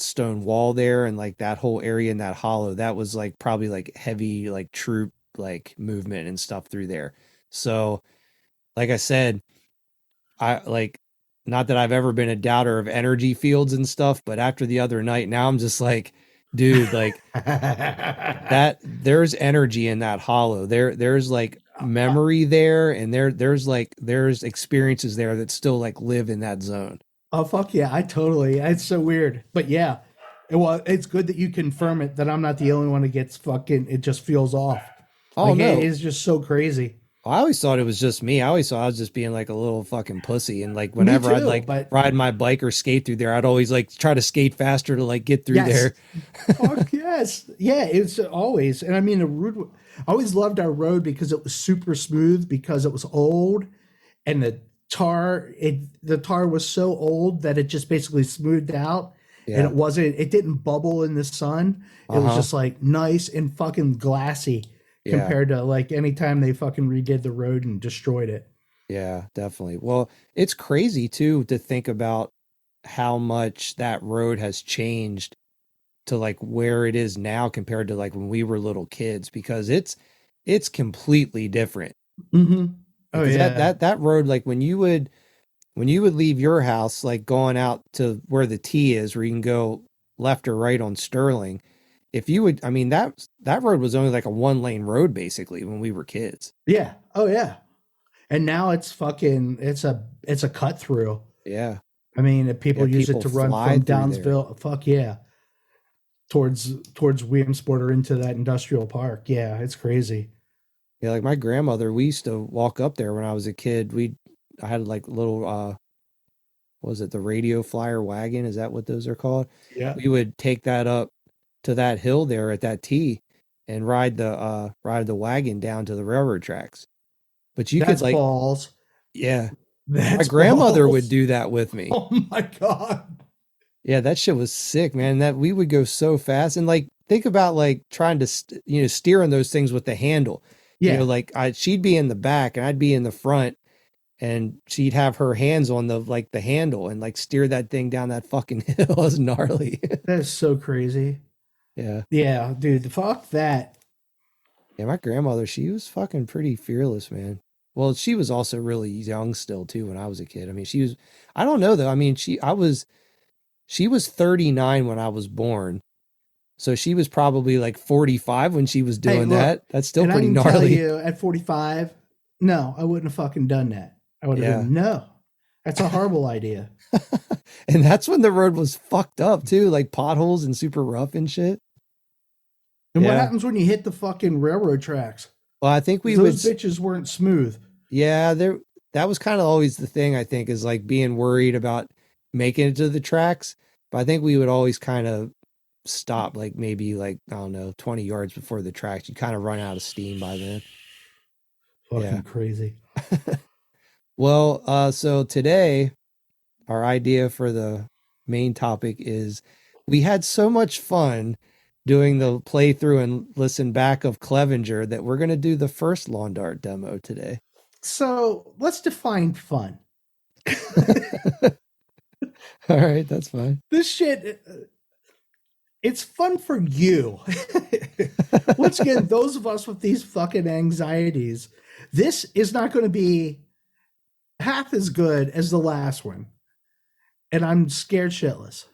stone wall there and like that whole area in that hollow, that was like probably like heavy like troop like movement and stuff through there. So like I said, I like, not that I've ever been a doubter of energy fields and stuff, but after the other night, now I'm just like, dude, like that there's energy in that hollow. There's like memory there, and there's experiences there that still like live in that zone. Oh fuck yeah, I totally. It's so weird, but yeah, well, it's good that you confirm it that I'm not the only one that gets fucking. It just feels off. Oh Like it no. is just so crazy. I always thought it was just me. I always thought I was just being like a little fucking pussy. And like Me whenever I'd too, like but ride my bike or skate through there, I'd always like try to skate faster to like get through yes, there. fuck yes, yeah. It's always, and I mean the road. I always loved our road because it was super smooth because it was old, and the tar was so old that it just basically smoothed out, and Yeah. it didn't bubble in the sun. It was Uh-huh. just like nice and fucking glassy Yeah. compared to like any time they fucking redid the road and destroyed it. Yeah, definitely. Well, it's crazy too to think about how much that road has changed to like where it is now compared to like when we were little kids, because it's completely different. Mm-hmm. Oh Because yeah. that road, like when you would leave your house, like going out to where the T is, where you can go left or right on Sterling, if you would, I mean, that road was only like a one lane road basically when we were kids. Yeah. Oh yeah. And now it's fucking it's a cut through. Yeah. I mean, if Yeah. people use it People to run fly from through there. Downsville, fuck yeah, towards Williamsport or into that industrial park. Yeah, it's crazy. Yeah. Like my grandmother, we used to walk up there when I was a kid. I had like little, what was it, the radio flyer wagon? Is that what those are called? Yeah. We would take that up to that hill there at that T and ride the wagon down to the railroad tracks. But you could That's like, balls. yeah, my That's grandmother would balls. do that with me. Oh my god. Yeah, that shit was sick, man. That we would go so fast, and like think about like trying to steering those things with the handle. Yeah. Like she'd be in the back and I'd be in the front, and she'd have her hands on the like the handle and like steer that thing down that fucking hill. It was gnarly. That is so crazy. Yeah. Yeah, dude. Fuck that. Yeah, my grandmother, she was fucking pretty fearless, man. Well, she was also really young still too when I was a kid. I mean, I don't know though. I mean, she was 39 when I was born. So she was probably like 45 when she was Hey, doing look, that. That's still and I pretty can tell gnarly. you at 45, no, I wouldn't have fucking done that. I would have Yeah. been no. That's a horrible idea. And that's when the road was fucked up too, like potholes and super rough and shit. And what Yeah. happens when you hit the fucking railroad tracks? Well, I think Because we would those bitches weren't smooth. yeah, that was kind of always the thing, I think, is like being worried about making it to the tracks. But I think we would always kind of stop like maybe like I don't know, 20 yards before the tracks. You kind of run out of steam by then. Yeah. Fucking crazy. Well, so today our idea for the main topic is we had so much fun doing the playthrough and listen back of Clevenger that we're going to do the first Lawn Dart demo today. So let's define fun. All right, that's fine. This shit, it's fun for you. Once again, those of us with these fucking anxieties, this is not going to be half as good as the last one. And I'm scared shitless.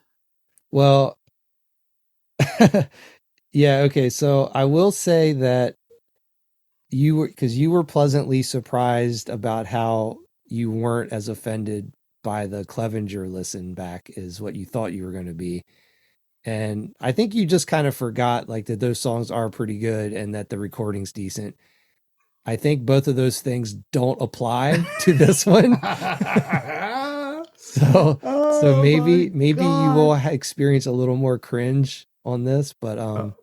Well, yeah, okay. So I will say that you were pleasantly surprised about how you weren't as offended by the Clevenger listen back is what you thought you were going to be. And I think you just kind of forgot like that those songs are pretty good and that the recording's decent. I think both of those things don't apply to this one. So maybe you will experience a little more cringe on this, but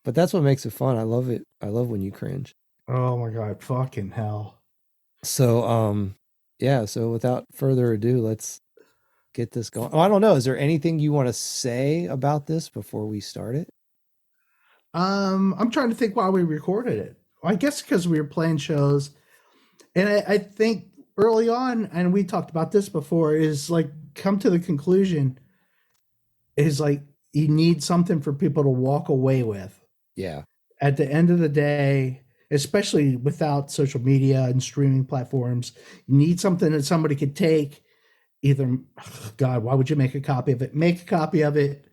that's what makes it fun. I love it. I love when you cringe. Oh my god, fucking hell. So yeah, so without further ado, let's get this going. Oh, I don't know. Is there anything you want to say about this before we start it? I'm trying to think why we recorded it. I guess because we were playing shows. And I think early on, and we talked about this before, is like come to the conclusion is like you need something for people to walk away with. Yeah. At the end of the day, especially without social media and streaming platforms, you need something that somebody could take either, God, why would you make a copy of it? Make a copy of it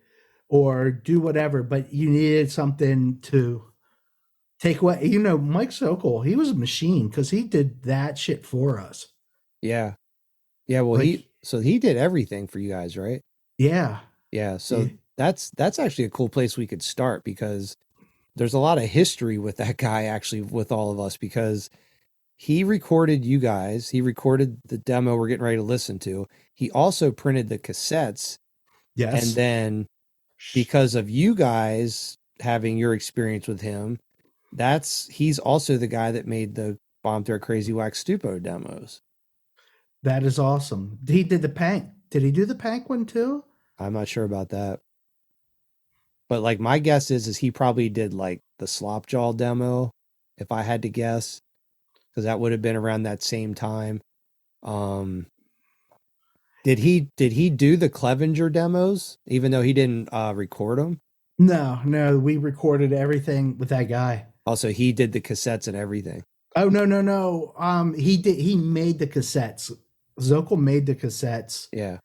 or do whatever, but you needed something to take away. You know, Mike Sokol, he was a machine because he did that shit for us. Yeah. Yeah. Well, Like, he did everything for you guys, right? yeah. Yeah. So Yeah. that's actually a cool place we could start because there's a lot of history with that guy actually with all of us because he recorded you guys. He recorded the demo we're getting ready to listen to. He also printed the cassettes. Yes. And then because of you guys having your experience with him, he's also the guy that made the Bomb Threat Crazy Wax Stupo demos. That is awesome. He did the Pank. Did he do the Pank one too? I'm not sure about that. But like my guess is he probably did like the Slopjaw demo, if I had to guess, because that would have been around that same time. Did he do the Clevenger demos, even though he didn't record them? No, we recorded everything with that guy. Also, he did the cassettes and everything. Oh no. He made the cassettes. Zokol made the cassettes. Yeah.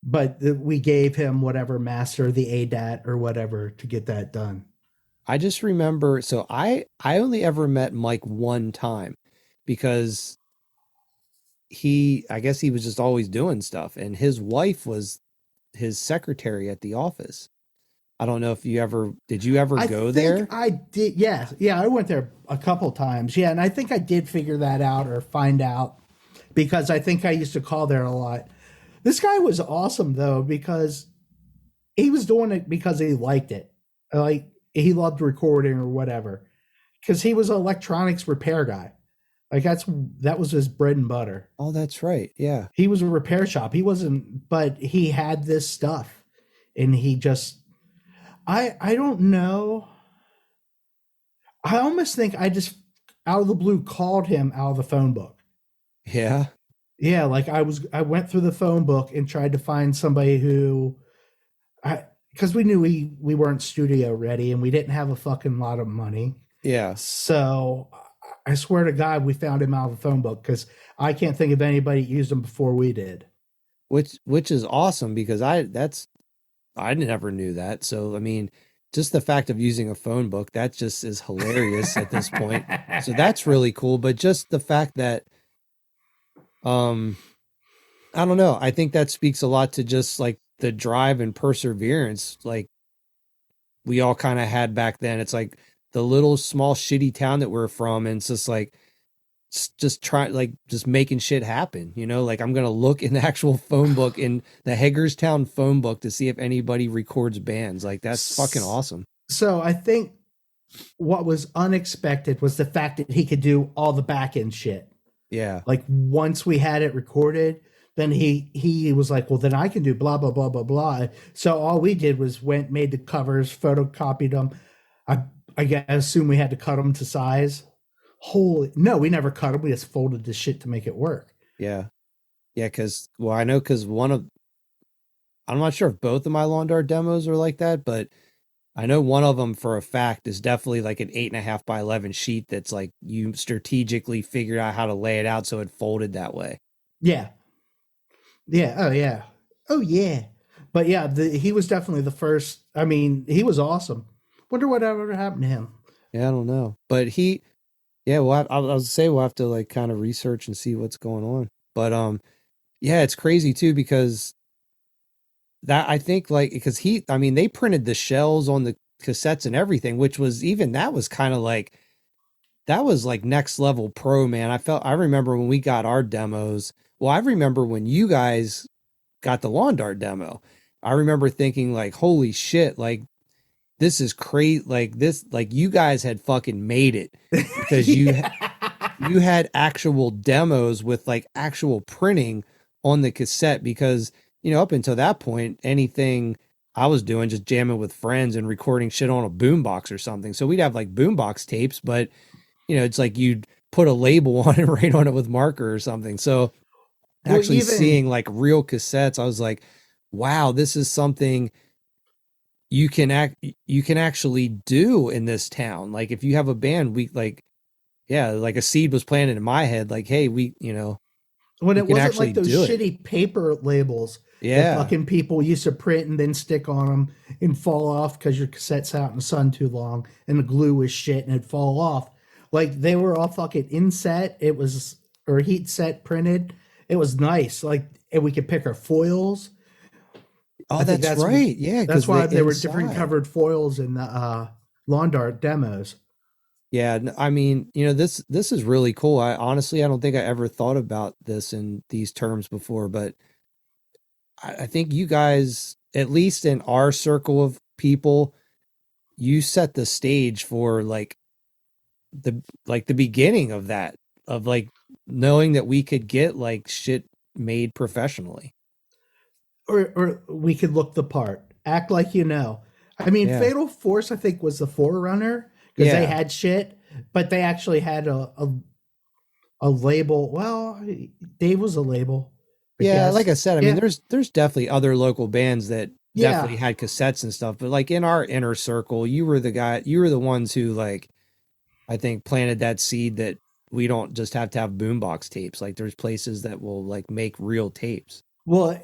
But we gave him whatever master, the ADAT or whatever to get that done. I just remember, so I only ever met Mike one time because I guess he was just always doing stuff and his wife was his secretary at the office. I don't know if did you ever go there? I did. Yeah. I went there a couple times. Yeah. And I think I did figure that out or find out because I think I used to call there a lot. This guy was awesome though, because he was doing it because he liked it. Like he loved recording or whatever, because he was an electronics repair guy. Like that was his bread and butter. Oh, that's right. Yeah. He was a repair shop. He wasn't, but he had this stuff and he just, I don't know. I almost think I just out of the blue called him out of the phone book. Yeah. Yeah. Like I went through the phone book and tried to find somebody who because we knew we weren't studio ready and we didn't have a fucking lot of money. Yeah. So I swear to God, we found him out of the phone book because I can't think of anybody that used him before we did. Which is awesome because I never knew that. So, I mean, just the fact of using a phone book, that just is hilarious at this point. So that's really cool. But just the fact that, I don't know. I think that speaks a lot to just like the drive and perseverance like we all kind of had back then. It's like the little small shitty town that we're from. And it's just like, just making shit happen, you know, like I'm going to look in the actual phone book in the Hagerstown phone book to see if anybody records bands. Like that's fucking awesome. So I think what was unexpected was the fact that he could do all the back end shit. Yeah. Like once we had it recorded then he was like, well, then I can do blah blah blah blah blah. So all we did was went made the covers, photocopied them. I I assume we had to cut them to size. Holy no, we never cut them. We just folded the shit to make it work. Yeah. Yeah, because well, I know because I'm not sure if both of my lawn dart demos are like that, but I know one of them for a fact is definitely like an 8.5 by 11 sheet that's like you strategically figured out how to lay it out so it folded that way. Yeah, yeah, oh yeah, oh yeah. But yeah, he was definitely the first. I mean, he was awesome. Wonder what ever happened to him. Yeah, I don't know, but yeah, well, I was say we'll have to like kind of research and see what's going on. But yeah, it's crazy too because that I think like because I mean, they printed the shells on the cassettes and everything, which was even that was kind of like that was like next level pro, man. I remember when we got our demos. Well, I remember when you guys got the lawn dart demo. I remember thinking like, holy shit, like this is crazy. Like this, like you guys had fucking made it because Yeah. you had actual demos with like actual printing on the cassette because, you know, up until that point, anything I was doing just jamming with friends and recording shit on a boombox or something. So we'd have like boombox tapes, but you know, it's like you'd put a label on it, write on it with marker or something. So Well, actually even seeing like real cassettes, I was like, wow, this is something you can actually do in this town. Like if you have a band, we like, yeah, like a seed was planted in my head, like, hey, you know, when we it can wasn't actually like those do it. shitty paper labels that Yeah. fucking people used to print and then stick on them and fall off because your cassette's out in the sun too long and the glue was shit and it'd fall off. Like they were all fucking inset. It was or heat set printed. It was nice. Like and we could pick our foils. Oh, I think that's right. Yeah, that's because why the there were different inside. covered foils in the lawn dart demos. Yeah, I mean, you know, this is really cool. I honestly, I don't think I ever thought about this in these terms before, but I think you guys, at least in our circle of people, you set the stage for like the beginning of that, of like knowing that we could get like shit made professionally. Or we could look the part, act like you know. I mean, Yeah. Fatal Force, I think, was the forerunner because they Yeah. had shit, but they actually had a label. Well, Dave was a label, I Yeah, like guess. I said, I mean, Yeah, there's definitely other local bands that yeah. definitely had cassettes and stuff, but like in our inner circle, you were the ones who like I think planted that seed that we don't just have to have boombox tapes. Like there's places that will like make real tapes. Well,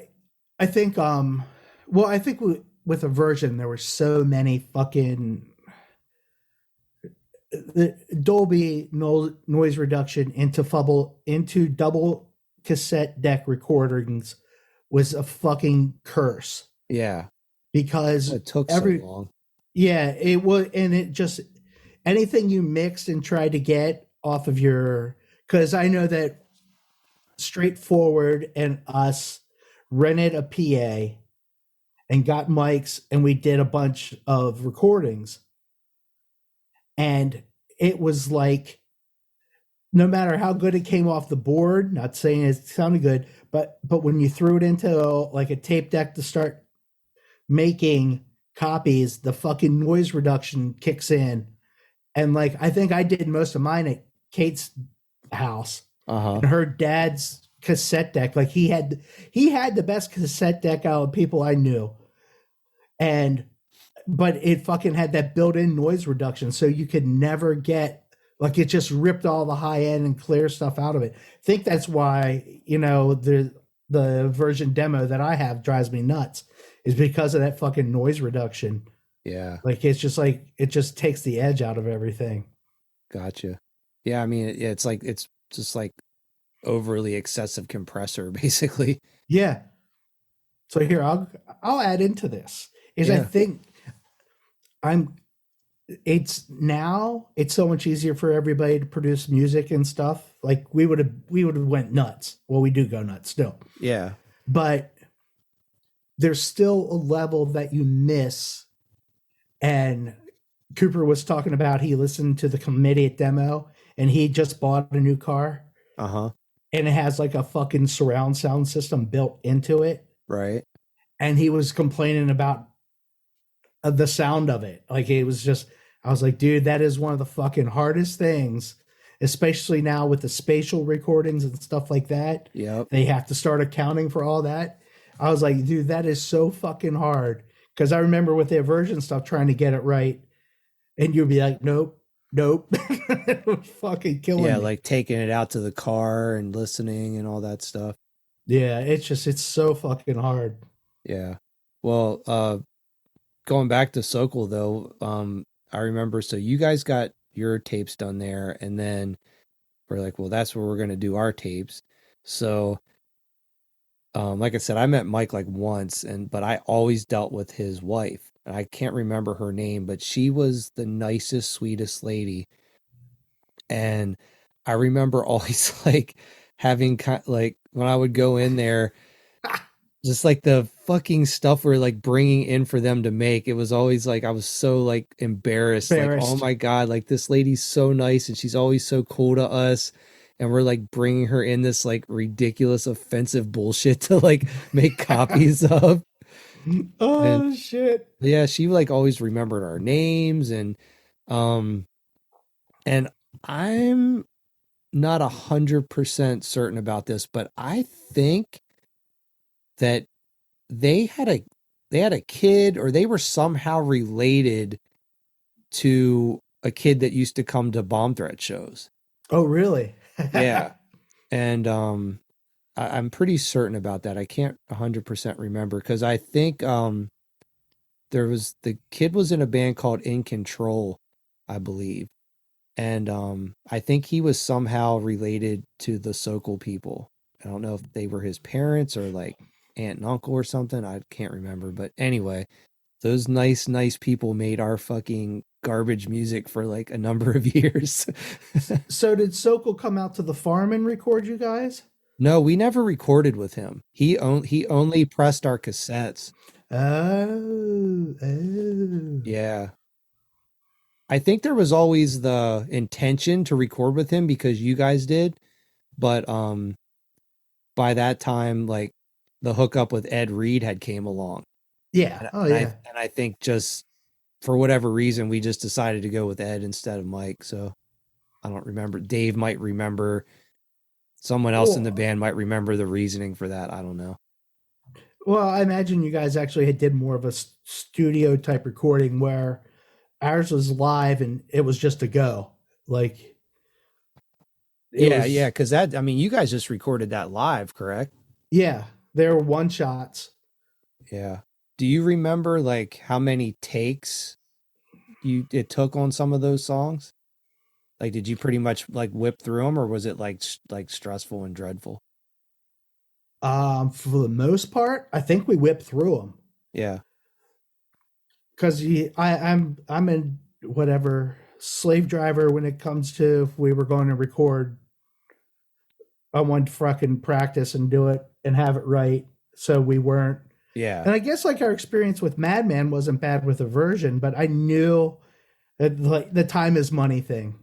I think I think with a version there were so many fucking the Dolby noise reduction into double cassette deck recordings was a fucking curse Yeah. because It took so every long. yeah it was and it just anything you mixed and tried to get off of your because I know that Straightforward and us rented a PA and got mics and we did a bunch of recordings and it was like no matter how good it came off the board, not saying it sounded good, but when you threw it into like a tape deck to start making copies, the fucking noise reduction kicks in. And like I think I did most of mine at Kate's house Uh-huh. and her dad's cassette deck. Like he had the best cassette deck out of people I knew. And but it fucking had that built-in noise reduction so you could never get like it just ripped all the high end and clear stuff out of it. I think that's why the version demo that I have drives me nuts is because of that fucking noise reduction. Yeah. Like it just takes the edge out of everything. Gotcha. Yeah, I mean, it's just like overly excessive compressor, basically. Yeah. So here I'll add into this is I Yeah. think I'm it's so much easier for everybody to produce music and stuff. Like we would have went nuts. Well, we do go nuts still, Yeah. but there's still a level that you miss. And Cooper was talking about he listened to the Committee demo and he just bought a new car Uh-huh. and it has like a fucking surround sound system built into it. Right. And he was complaining about the sound of it. Like it was just, I was like, dude, that is one of the fucking hardest things, especially now with the spatial recordings and stuff like that. Yep. They have to start accounting for all that. I was like, dude, that is so fucking hard. Because I remember with the aversion stuff trying to get it right, and you'd be like, nope, nope. It was fucking killing Yeah, me. like taking it out to the car and listening and all that stuff. Yeah, it's so fucking hard. Yeah. Well, going back to Sokol though, I remember so you guys got your tapes done there, and then we're like, well, that's where we're gonna do our tapes. So like I said, I met Mike like once, but I always dealt with his wife. And I can't remember her name, but she was the nicest, sweetest lady. And I remember always like having like when I would go in there, just like the fucking stuff we're like bringing in for them to make. It was always like I was so like embarrassed, like, oh Embarrassed. my God, like this lady's so nice and she's always so cool to us. And we're like bringing her in this like ridiculous, offensive bullshit to like make copies of. And Oh shit. yeah, she like always remembered our names, um and I'm not 100% certain about this, but I think that they had a they had a kid, or they were somehow related to a kid that used to come to Bomb Threat shows. Oh really? Yeah. And I'm pretty certain about that. I can't 100% remember because I think the kid was in a band called In Control, I believe. And I think he was somehow related to the Sokol people. I don't know if they were his parents or like aunt and uncle or something. I can't remember. But anyway, those nice people made our fucking garbage music for like a number of years. So did Sokol come out to the farm and record you guys? No, we never recorded with him. He only pressed our cassettes. Oh. Yeah. I think there was always the intention to record with him because you guys did, but by that time like the hookup with Ed Reed had came along. Yeah. Oh yeah. And I think just for whatever reason we just decided to go with Ed instead of Mike. So I don't remember. Dave might remember. Someone else in the Well, band might remember the reasoning for that. I don't know. well, I imagine you guys actually did more of a studio type recording where ours was live and it was just a go. Like it Yeah, was, because that, I mean, you guys just recorded that live, correct? yeah, there were one shots. Yeah. Do you remember like how many takes it took on some of those songs? Like, did you pretty much like whip through them, or was it like stressful and dreadful? For the most part, I think we whipped through them Yeah. because I'm in whatever slave driver when it comes to if we were going to record. I wanted to fucking practice and do it and have it right, so we weren't. Yeah. And I guess like our experience with Madman wasn't bad with the version, but I knew that like the time is money thing.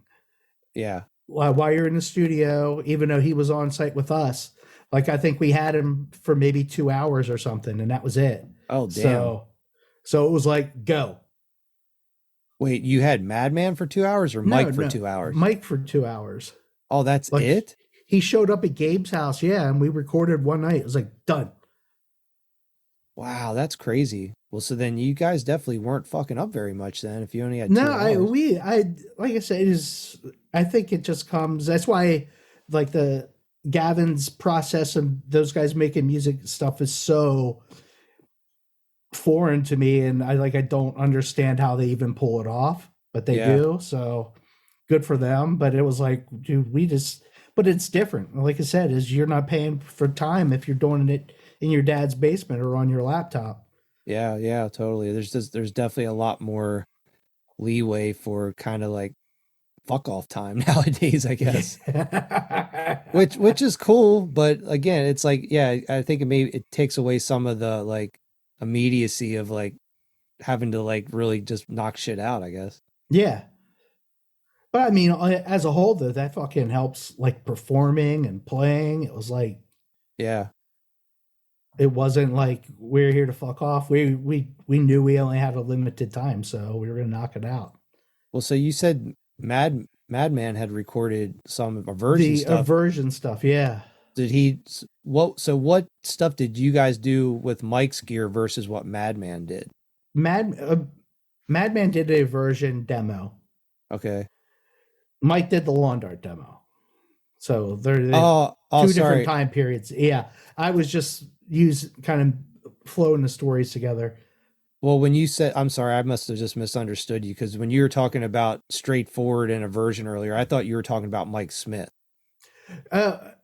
Yeah. While you're in the studio, even though he was on site with us, like I think we had him for maybe 2 hours or something, and that was it. Oh, damn. So it was like go. Wait, you had Madman for 2 hours or Mike for 2 hours? Mike for 2 hours. Oh, that's Like it? he showed up at Gabe's house, yeah, and we recorded one night. It was like done. Wow, that's crazy. Well, so then you guys definitely weren't fucking up very much then if you only had No, 2 hours. I like I said, it is. I think it just comes. That's why, like the Gavin's process and those guys making music stuff is so foreign to me, and I don't understand how they even pull it off, but they Yeah. do. So good for them. But it was like, dude, but it's different. Like I said, is you're not paying for time if you're doing it in your dad's basement or on your laptop. Yeah, totally. There's definitely a lot more leeway for kind of like fuck off time nowadays, I guess. Which is cool, but again, it's like, yeah, I think it takes away some of the like immediacy of like having to like really just knock shit out, I guess. Yeah. But I mean, as a whole, though, that fucking helps, like, performing and playing. It was like, Yeah. it wasn't like we're here to fuck off. We knew we only had a limited time, so we were gonna knock it out. Well, so you said Madman had recorded some Aversion The stuff. Aversion stuff, yeah. Did he? So what stuff did you guys do with Mike's gear versus what Madman did? Madman did a Aversion demo. Okay. Mike did the Lawn Dart demo. So they're two different time periods. Yeah, I was just kind of flowing the stories together. Well, when you said, I'm sorry, I must have just misunderstood you, because when you were talking about Straightforward and Aversion earlier, I thought you were talking about Mike Smith.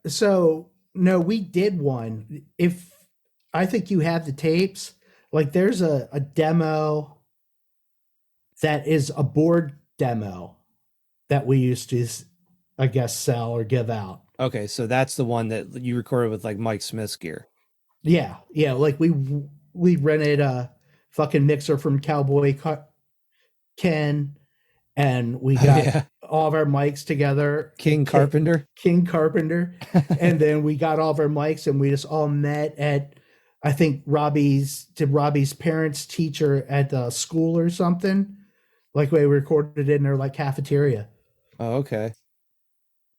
So no, we did one. If I think you have the tapes, like there's a demo that is a board demo that we used to, I guess, sell or give out. Okay, so that's the one that you recorded with like Mike Smith's gear. Yeah, like we rented a fucking mixer from Cowboy Ken, and we got all of our mics together. King Carpenter, and then we got all of our mics, and we just all met at, I think, Robbie's parents' teacher at the school or something. Like we recorded it in their like cafeteria. Oh, okay.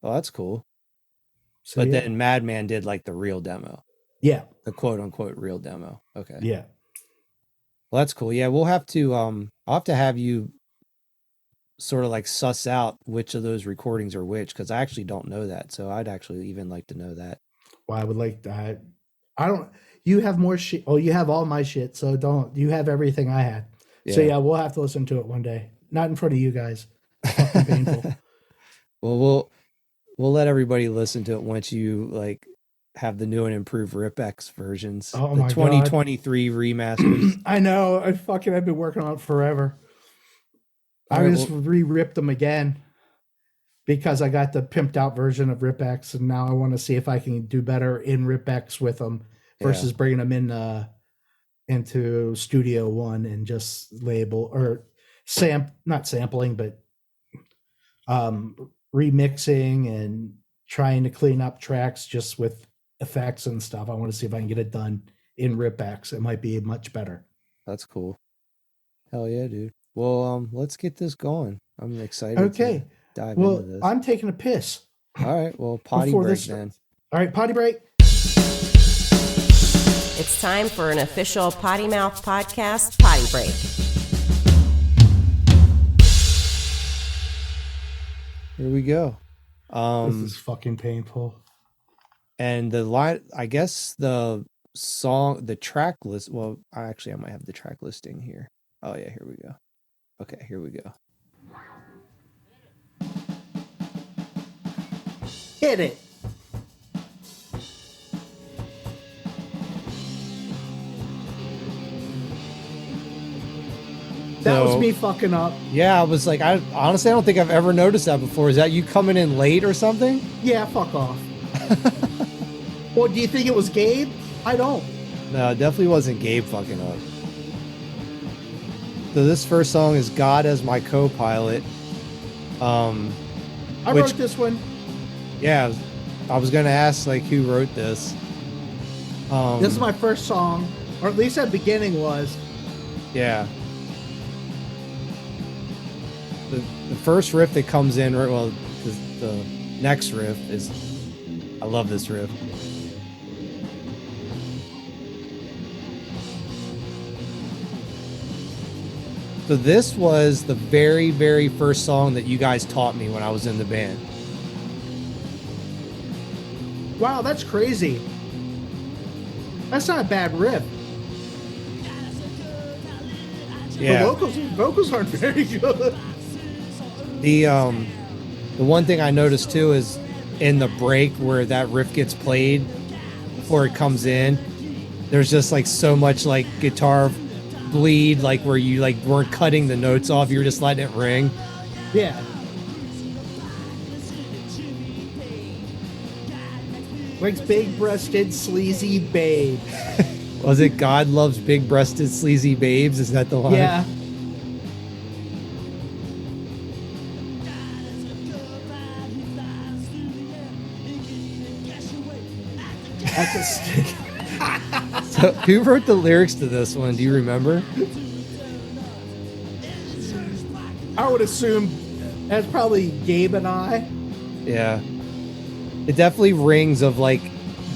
Well, that's cool. So, but then Madman did like the real demo. Yeah. The quote unquote real demo. Okay. Yeah. Well, that's cool. Yeah, we'll have to I'll have to have you sort of like suss out which of those recordings are which, because I actually don't know that. So I'd actually even like to know that. Well, I would like that. You have more shit. Oh, you have all my shit. So you have everything I had. Yeah. So yeah, we'll have to listen to it one day. Not in front of you guys. It's fucking painful. Well, we'll let everybody listen to it once you like have the new and improved RipX versions. Oh the my 2023 remasters. I know. I've been working on it forever. I just re-ripped them again because I got the pimped out version of RipX, and now I want to see if I can do better in RipX with them versus bringing them in into Studio One and just label or not sampling, but remixing and trying to clean up tracks just with effects and stuff. I want to see if I can get it done in RipX. It might be much better. That's cool. Hell yeah, dude. Well, let's get this going. I'm excited. Okay. To dive into this. I'm taking a piss. All right. Well, potty break then. All right, potty break. It's time for an official Potty Mouth Podcast potty break. Here we go. This is fucking painful. And the line, I guess the track list. Well, I might have the track listing here. Oh yeah, here we go. Okay, here we go. Hit it. That was me fucking up. Yeah, I was like, I honestly don't think I've ever noticed that before. Is that you coming in late or something? Yeah, fuck off. Well, do you think it was Gabe? I don't. No, it definitely wasn't Gabe fucking up. So this first song is God as My Co-Pilot. I wrote this one. Yeah, I was going to ask like who wrote this. This is my first song, or at least that beginning was. Yeah. The first riff that comes in, well, the next riff is, I love this riff. So this was the very, very first song that you guys taught me when I was in the band. Wow, that's crazy. That's not a bad riff. Yeah. The vocals aren't very good. The one thing I noticed too is in the break where that riff gets played before it comes in, there's just like so much like guitar bleed, like where you like weren't cutting the notes off, you were just letting it ring. Yeah. Likes big-breasted, sleazy babe. Was it God loves big-breasted, sleazy babes? Is that the line? Yeah. autistic. So who wrote the lyrics to this one? Do you remember? I would assume that's probably Gabe and I. Yeah. It definitely rings of like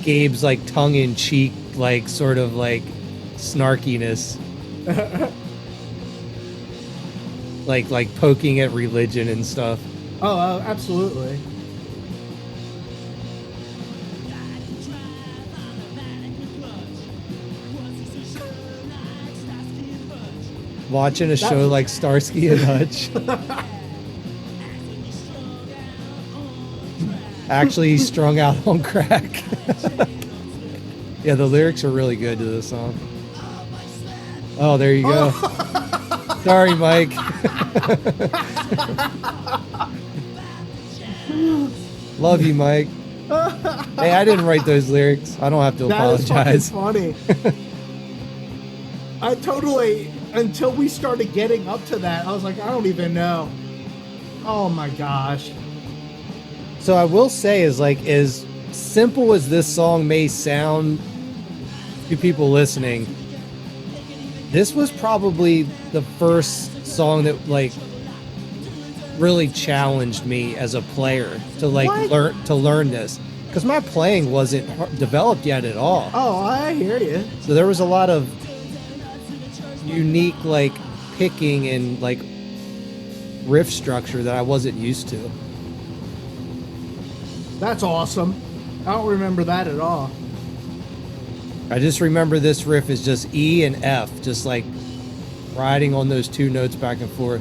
Gabe's like tongue in cheek, like sort of like snarkiness. like poking at religion and stuff. Oh, absolutely. Watching a show like Starsky and Hutch. Actually, he's strung out on crack. Yeah, the lyrics are really good to this song. Oh, there you go. Sorry, Mike. Love you, Mike. Hey, I didn't write those lyrics. I don't have to apologize. That is fucking funny. I totally, until we started getting up to that, I was like, I don't even know. Oh my gosh. So I will say, is like, as simple as this song may sound to people listening, this was probably the first song that like really challenged me as a player to like learn this, because my playing wasn't developed yet at all. Oh, I hear you. So there was a lot of unique like picking and like riff structure that I wasn't used to. That's awesome. I don't remember that at all. I just remember this riff is just E and F, just like riding on those two notes back and forth.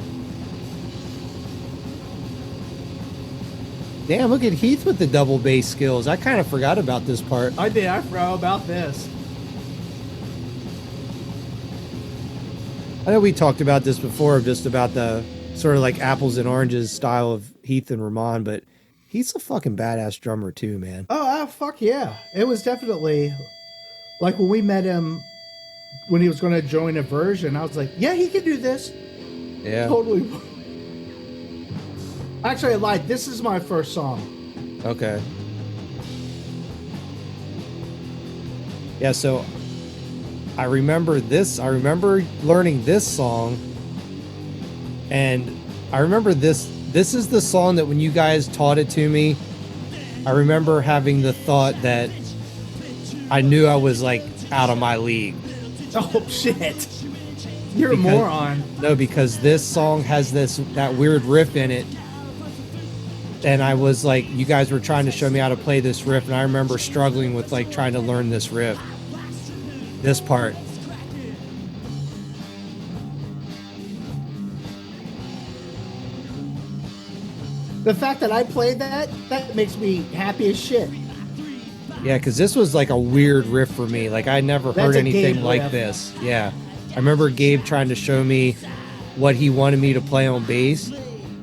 Damn, look at Heath with the double bass skills. I kind of forgot about this part. I did. I forgot about this. I know we talked about this before, just about the sort of like apples and oranges style of Heath and Ramon, but he's a fucking badass drummer too, man. Oh, fuck yeah. It was definitely, like when we met him, when he was going to join a version, I was like, yeah, he can do this. Yeah. Totally. Actually, I lied. This is my first song. Okay. Yeah, so I remember this. I remember learning this song, and I remember this. This is the song that when you guys taught it to me, I remember having the thought that I knew I was like out of my league. Oh shit! You're a moron. No, because this song has that weird riff in it, and I was like, you guys were trying to show me how to play this riff, and I remember struggling with like trying to learn this riff, this part. The fact that I played that makes me happy as shit. Yeah, because this was like a weird riff for me. Like I never heard anything like riff. this. Yeah, I remember Gabe trying to show me what he wanted me to play on bass,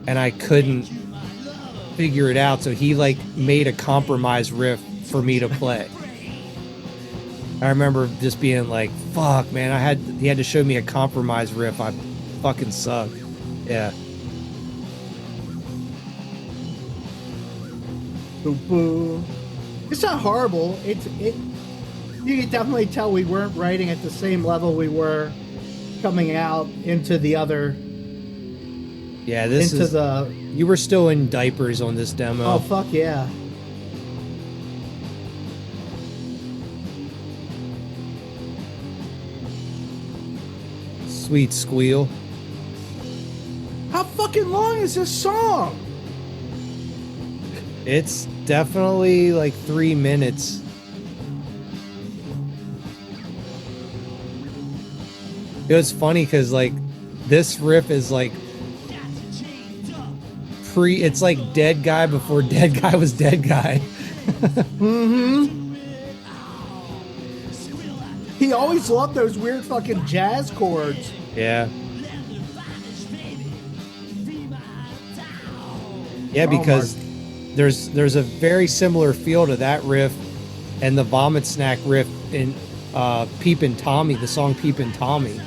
and I couldn't figure it out. So he like made a compromise riff for me to play. I remember just being like, "Fuck, man!" He had to show me a compromise riff. I fucking suck. Yeah. Boo-boo. It's not horrible. You can definitely tell we weren't writing at the same level we were coming out into the other. Yeah, you were still in diapers on this demo. Oh fuck yeah. Sweet squeal. How fucking long is this song? It's definitely like 3 minutes. It was funny because like this riff is like it's like Dead Guy before Dead Guy was Dead Guy. Mm-hmm. He always loved those weird fucking jazz chords. Yeah. Yeah, because there's a very similar feel to that riff and the Vomit Snack riff in Peepin' Tommy, the song Peepin' Tommy.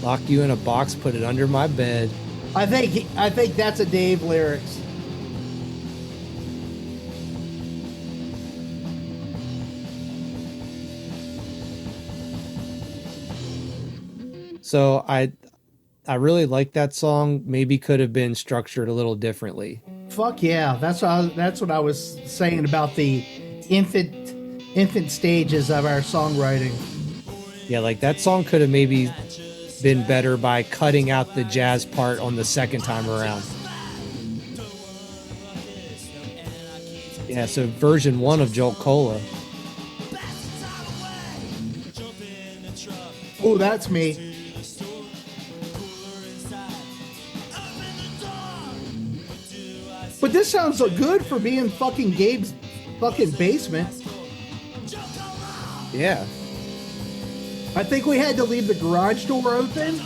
Lock you in a box, put it under my bed. I think that's a Dave lyrics. So I really like that song. Maybe could have been structured a little differently. Fuck yeah, that's what I was saying about the infant stages of our songwriting. Yeah, like that song could have maybe been better by cutting out the jazz part on the second time around. Yeah, so version 1 of Jolt Cola. Oh, that's me. But this sounds so good for being fucking Gabe's fucking basement. Yeah. I think we had to leave the garage door open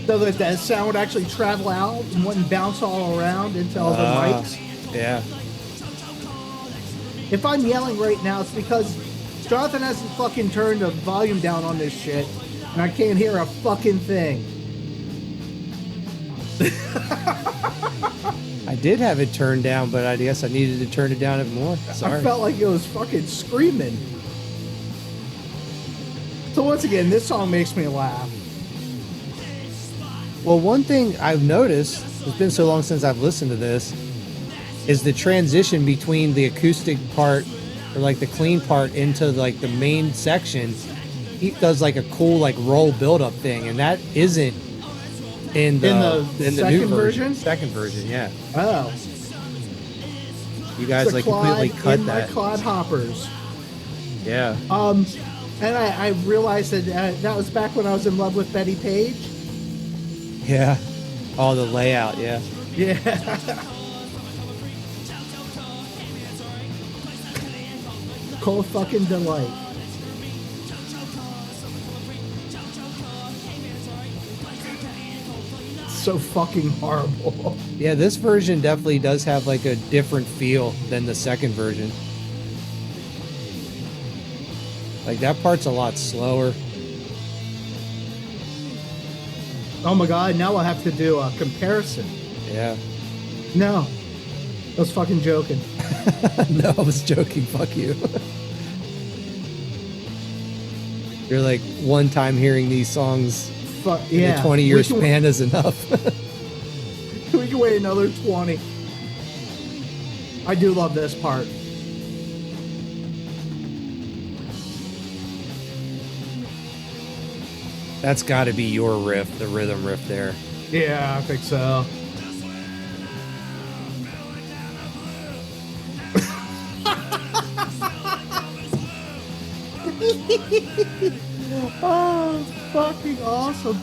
so that the sound would actually travel out and wouldn't bounce all around into all the mics. Yeah. If I'm yelling right now, it's because Jonathan hasn't fucking turned the volume down on this shit, and I can't hear a fucking thing. I did have it turned down, but I guess I needed to turn it down even more. Sorry. I felt like it was fucking screaming. So once again, this song makes me laugh. Well, one thing I've noticed, it's been so long since I've listened to this, is the transition between the acoustic part, or like the clean part, into like the main section. He does like a cool like roll build-up thing, and that isn't in the second new version. Second version, yeah. Oh, You guys it's a like Clod completely cut in that. my Clod hoppers. Yeah. And I realized that that was back when I was in love with Betty Page. Yeah. Oh, the layout, yeah. Yeah. Cold fucking delight. So fucking horrible. Yeah, this version definitely does have like a different feel than the second version. Like that part's a lot slower. Oh my god, now I'll have to do a comparison. Yeah. No. I was fucking joking. No, I was joking. Fuck you. You're like, one time hearing these songs in Yeah. a 20-year span is enough. We can wait another 20. I do love this part. That's got to be your riff, the rhythm riff there. Yeah, I think so. Oh, fucking awesome.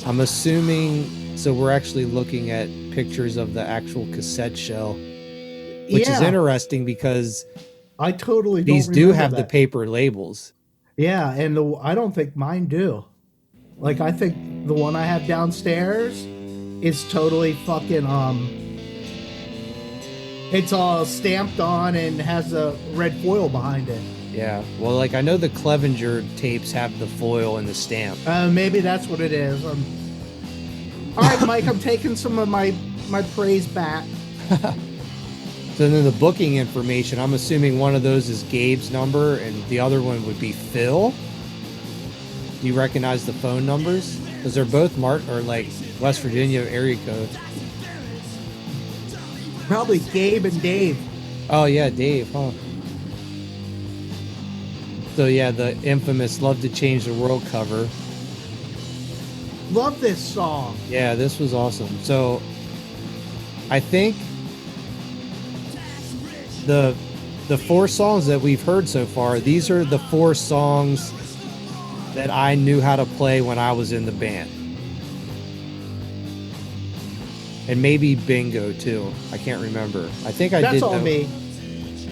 I'm assuming, so we're actually looking at pictures of the actual cassette shell, which is interesting because I totally these don't do remember have the that. paper labels. Yeah, and I don't think mine do. Like, I think the one I have downstairs is totally fucking, it's all stamped on and has a red foil behind it. Yeah, well, like I know the Clevenger tapes have the foil and the stamp. Maybe that's what it is. All right, Mike, I'm taking some of my praise back. So then the booking information, I'm assuming one of those is Gabe's number and the other one would be Phil. Do you recognize the phone numbers? Because they're both or like West Virginia area code. Probably Gabe and Dave. Oh yeah, Dave, huh? So yeah, the infamous "Love to Change the World" cover. Love this song. Yeah, this was awesome. So I think the 4 songs that we've heard so far, these are the 4 songs that I knew how to play when I was in the band. And maybe bingo too. I can't remember. I think I did. That's on me.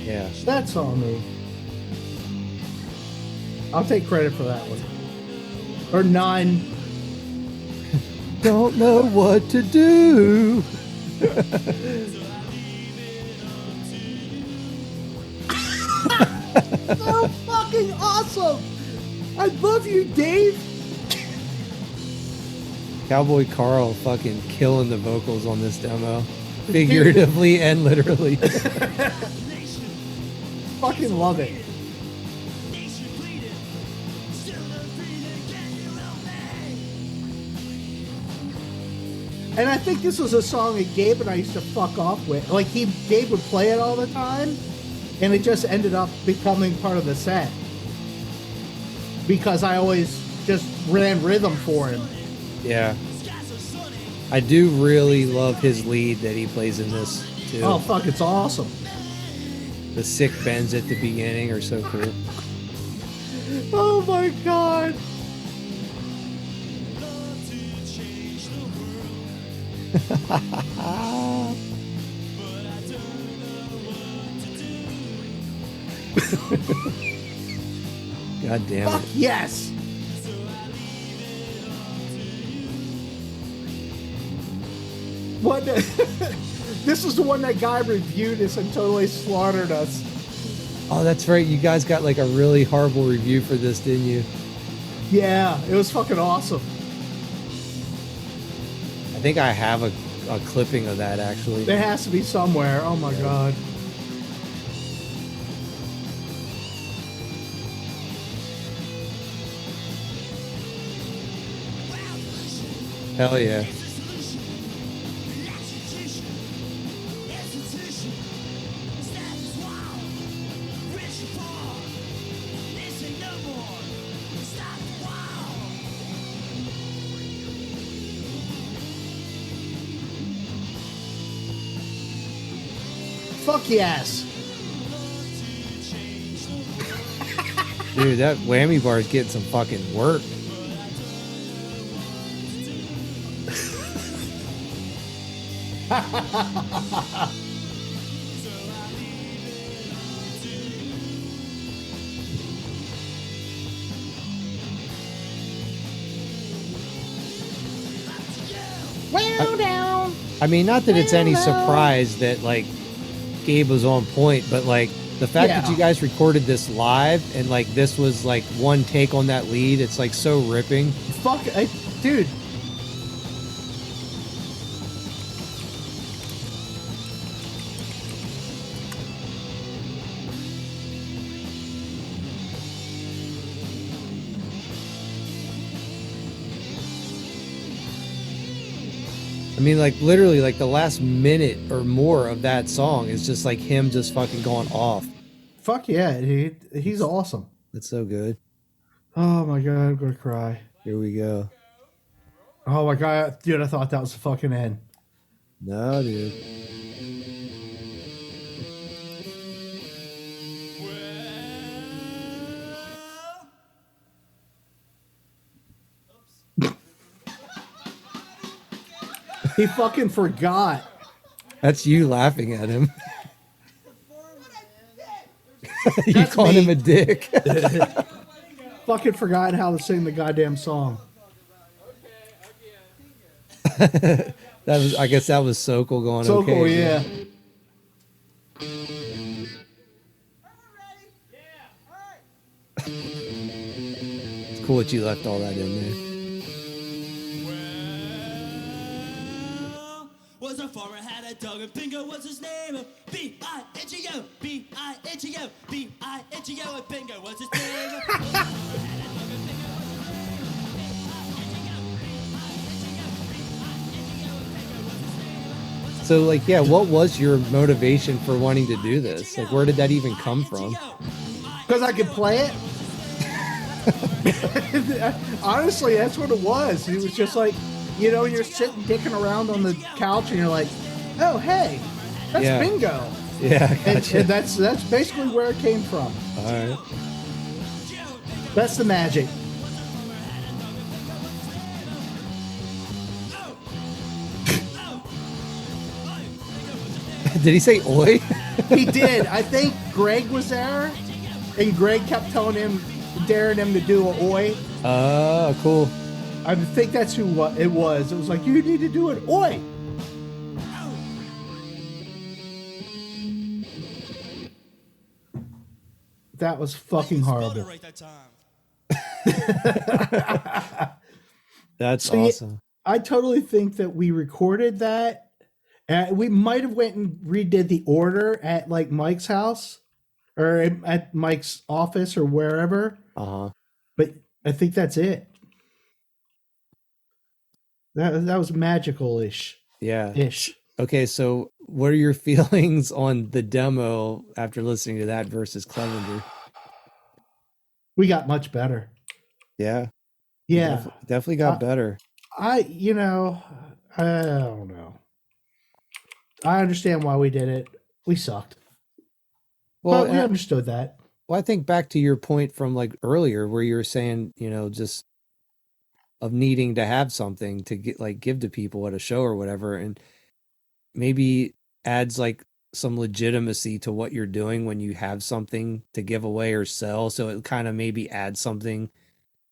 Yeah. That's on me. I'll take credit for that one. Or none. Don't know what to do. So fucking awesome! I love you, Dave! Cowboy Carl fucking killing the vocals on this demo. Figuratively and literally. Fucking love it. And I think this was a song that Gabe and I used to fuck off with. Like, Gabe would play it all the time, and it just ended up becoming part of the set. Because I always just ran rhythm for him. Yeah. I do really love his lead that he plays in this, too. Oh, fuck, it's awesome. The sick bends at the beginning are so cool. Oh, my God. God damn Fuck it. yes. What? This is the one that guy reviewed us and totally slaughtered us. Oh, that's right. You guys got like a really horrible review for this, didn't you? Yeah, it was fucking awesome. I think I have a clipping of that, actually. There has to be somewhere. Oh my God. Hell yeah. Fuck yes. Dude, that whammy bar is getting some fucking work. Well down. I mean, not that it's any surprise that like Gabe was on point, but like the fact that Yeah. you guys recorded this live and like this was like one take on that lead, it's like so ripping. Fuck, dude. I mean, like literally like the last minute or more of that song is just like him just fucking going off. Fuck yeah, he's awesome. It's so good. Oh my God, I'm gonna cry. Here we go. Oh my God, dude, I thought that was the fucking end. No, dude. He fucking forgot. That's you laughing at him. You That's calling me. him a dick. Fucking forgot how to sing the goddamn song. That was, I guess that was Sokol going So okay. cool, yeah. It's cool that you left all that in there. Was a farmer had a dog and Bingo was his name. B-I-N-G-O, B-I-N-G-O, B-I-N-G-O, and Bingo was his name. So like, yeah, what was your motivation for wanting to do this? Like, where did that even come from? Because I could play it. Honestly, that's what it was. It was just like, you know, you're sitting dicking around on the couch and you're like, oh, hey, that's Yeah. Bingo. Yeah, And, gotcha. and that's basically where it came from. All right. That's the magic. Did he say oi? He did. I think Greg was there, and Greg kept telling him, daring him to do a oi. Oh, cool. I think that's who it was. It was like, you need to do it. Oi! That was fucking horrible. Right that time. That's So, yeah, awesome. I totally think that we recorded that. We might have went and redid the order at like Mike's house or at Mike's office or wherever. Uh-huh. But I think that's it. That was magical-ish. Yeah. Ish. Okay, so what are your feelings on the demo after listening to that versus Clevenger? We got much better. Yeah. Yeah. Definitely got better. I don't know. I understand why we did it. We sucked. Well, But we understood that. Well, I think back to your point from like earlier where you were saying, just of needing to have something to give to people at a show or whatever, and maybe adds like some legitimacy to what you're doing when you have something to give away or sell. So it kind of maybe adds something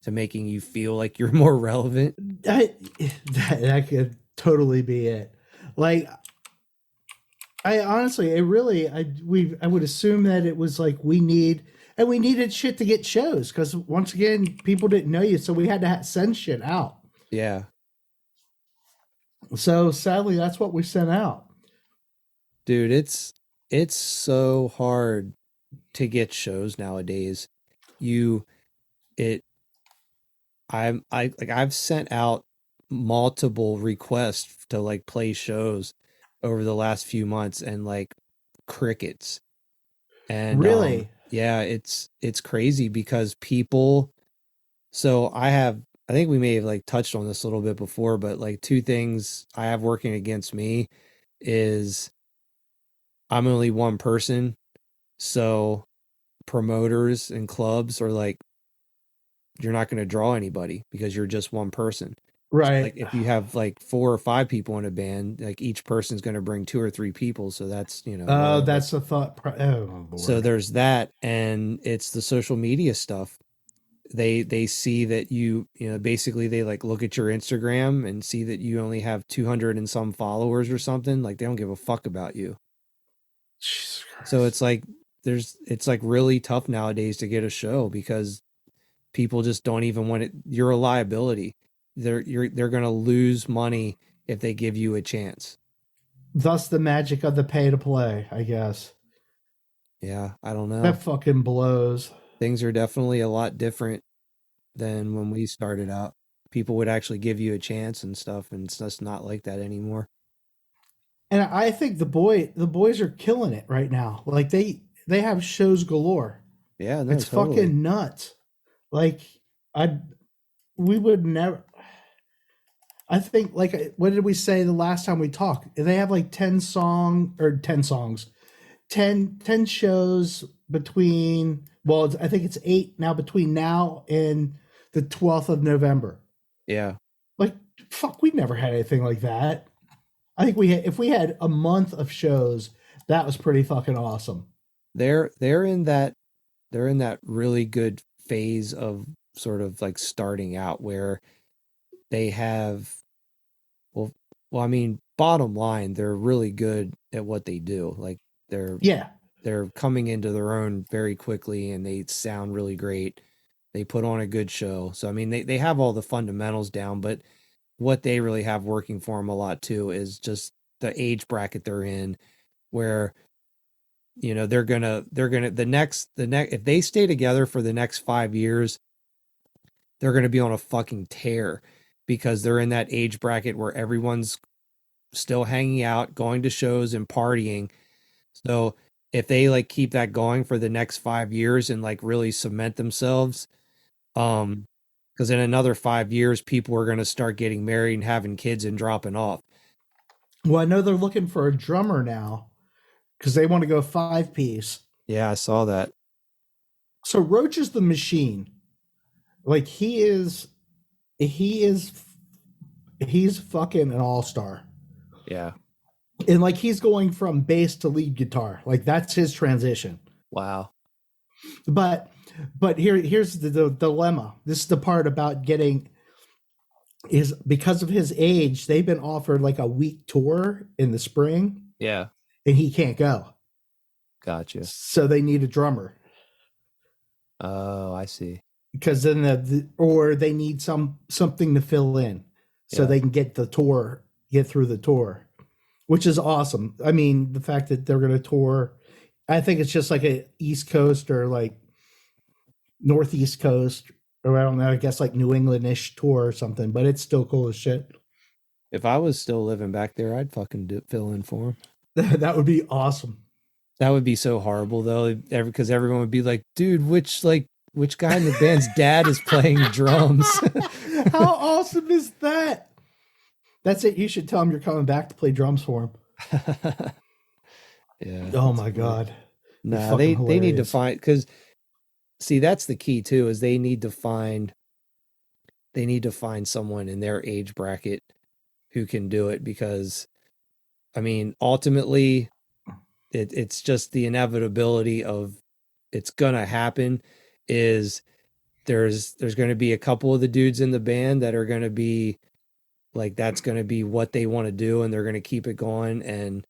to making you feel like you're more relevant. That could totally be it. Like, I honestly, I would assume that it was like we needed shit to get shows because once again, people didn't know you, so we had to send shit out. Yeah. So sadly, that's what we sent out. Dude, it's so hard to get shows nowadays. I've sent out multiple requests to like play shows over the last few months and like crickets. And really, yeah, it's crazy because people. So I think we may have like touched on this a little bit before, but like two things I have working against me is I'm only one person. So promoters and clubs are like, you're not going to draw anybody because you're just one person. right? Like if you have like 4 or 5 people in a band, like each person's going to bring 2 or 3 people. So that's, Oh, that's the thought. Oh, Lord. So there's that. And it's the social media stuff. They see that basically they like look at your Instagram and see that you only have 200 and some followers or something. Like they don't give a fuck about you. Jesus Christ. So it's like, it's like really tough nowadays to get a show because people just don't even want it. You're a liability. They're going to lose money if they give you a chance. Thus the magic of the pay to play, I guess. Yeah, I don't know. That fucking blows. Things are definitely a lot different than when we started out. People would actually give you a chance and stuff, and it's just not like that anymore. And I think the boys are killing it right now. Like they have shows galore. Yeah, no, it's totally. fucking nuts. Like we would never. I think like what did we say the last time we talked? They have like 10 songs, 10 shows between. Well, I think it's 8 now between now and the 12th of November. Yeah. Like fuck, we never had anything like that. I think if we had a month of shows, that was pretty fucking awesome. They're in that really good phase of sort of like starting out where they have well I mean, bottom line, they're really good at what they do. Like they're coming into their own very quickly and they sound really great. They put on a good show. So I mean, they have all the fundamentals down, but what they really have working for them a lot too is just the age bracket they're in, where they're gonna the next if they stay together for the next 5 years, they're gonna be on a fucking tear because they're in that age bracket where everyone's still hanging out, going to shows and partying. So if they like keep that going for the next 5 years and like really cement themselves, because in another 5 years, people are going to start getting married and having kids and dropping off. Well, I know they're looking for a drummer now because they want to go 5-piece. Yeah, I saw that. So Roach is the machine. Like he's fucking an all-star. Yeah. And like he's going from bass to lead guitar. Like that's his transition. Wow. But here's the dilemma. This is the part about getting is because of his age, they've been offered like a week tour in the spring, Yeah. and he can't go. Gotcha. So they need a drummer. Oh, I see. Because then or they need something to fill in so Yeah. they can get through the tour, which is awesome. I mean, the fact that they're going to tour, I think it's just like a East Coast or like Northeast Coast, or I don't know, I guess like New England-ish tour or something, but it's still cool as shit. If I was still living back there, I'd fucking fill in for him. That would be awesome. That would be so horrible though, because everyone would be like, "Dude, which guy in the band's dad is playing drums?" How awesome is that? That's it. You should tell him you're coming back to play drums for him. Yeah. Oh my God. Nah, they need to find, because see, that's the key too, is they need to find someone in their age bracket who can do it, because I mean, ultimately it's just the inevitability of it's gonna happen. Is there's going to be a couple of the dudes in the band that are going to be like, that's going to be what they want to do, and they're going to keep it going, and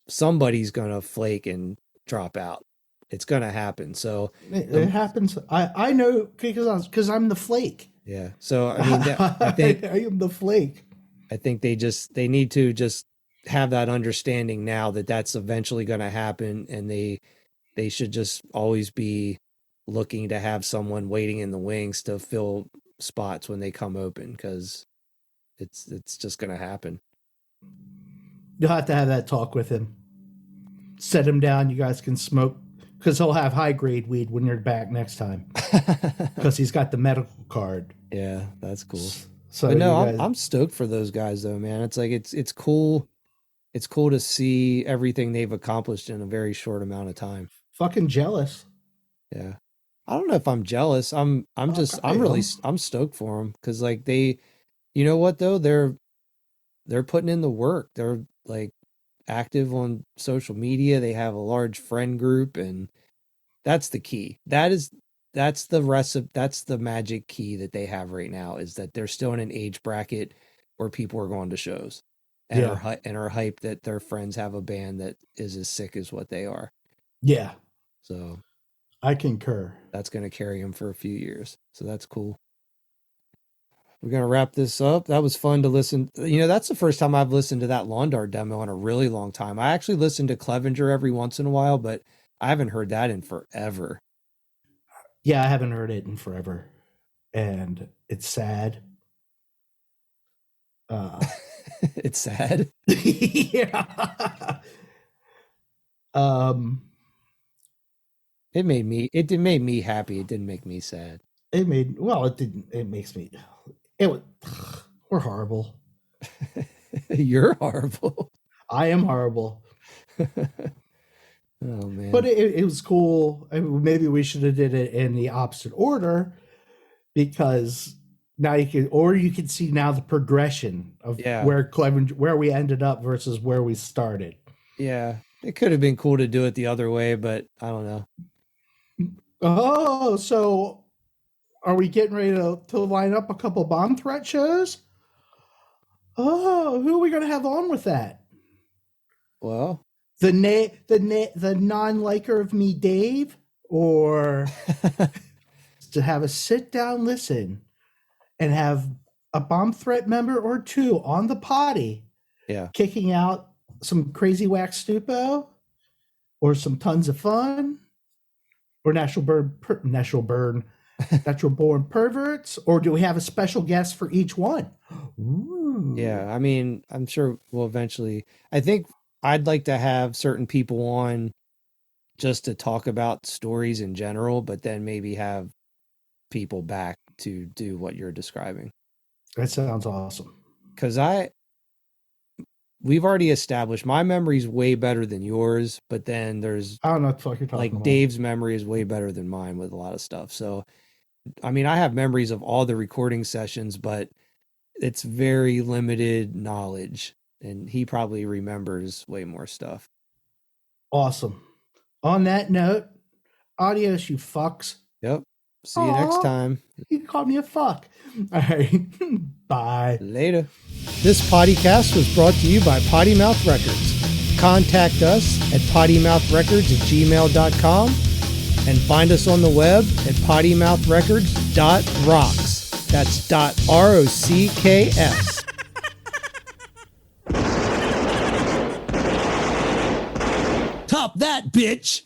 somebody's going to flake and drop out. It's going to happen. So it happens. I know because I'm the flake. Yeah. So I mean, I think I am the flake. I think they need to just have that understanding now that that's eventually going to happen, and they should just always be looking to have someone waiting in the wings to fill spots when they come open, because it's just going to happen. You'll have to have that talk with him. Set him down. You guys can smoke, because he'll have high grade weed when you're back next time, because he's got the medical card. Yeah, that's cool. So but no, I'm stoked for those guys though, man. It's like it's cool. It's cool to see everything they've accomplished in a very short amount of time. Fucking jealous. Yeah. I don't know if I'm jealous. I'm stoked for them, because like they, you know what though, they're putting in the work. They're like active on social media. They have a large friend group, and that's the key. That's the magic key that they have right now, is that they're still in an age bracket where people are going to shows and are hyped that their friends have a band that is as sick as what they are. Yeah. So I concur. That's going to carry them for a few years. So that's cool. We're going to wrap this up. That was fun to listen. You know, that's the first time I've listened to that Lawn Dart demo in a really long time. I actually listen to Clevenger every once in a while, but I haven't heard that in forever. Yeah, I haven't heard it in forever, and it's sad. It's sad. Yeah. It made me happy. It didn't make me sad. It makes me. We're horrible. You're horrible. I am horrible. Oh man. But it was cool. Maybe we should have did it in the opposite order, because now you can see now the progression of where we ended up versus where we started. Yeah. It could have been cool to do it the other way, but I don't know. Oh, so are we getting ready to line up a couple bomb threat shows? Oh, who are we going to have on with that? Well, the non-liker of me, Dave, or to have a sit down listen and have a bomb threat member or two on the potty, kicking out some crazy wax stupo, or some tons of fun, or natural born perverts, or do we have a special guest for each one? Ooh. Yeah, I mean, I'm sure we'll eventually. I think I'd like to have certain people on just to talk about stories in general, but then maybe have people back to do what you're describing. That sounds awesome. Because we've already established my memory is way better than yours, but then there's, I don't know what the fuck you're talking about. Dave's memory is way better than mine with a lot of stuff. So, I mean, I have memories of all the recording sessions, but it's very limited knowledge, and he probably remembers way more stuff. Awesome. On that note, adios, you fucks. Yep. See you next Aw. time. You called me a fuck. All right. Bye. Later. This podcast was brought to you by Potty Mouth Records. Contact us at pottymouthrecords@gmail.com and find us on the web at pottymouthrecords.rocks. That's .rocks. Top that, bitch!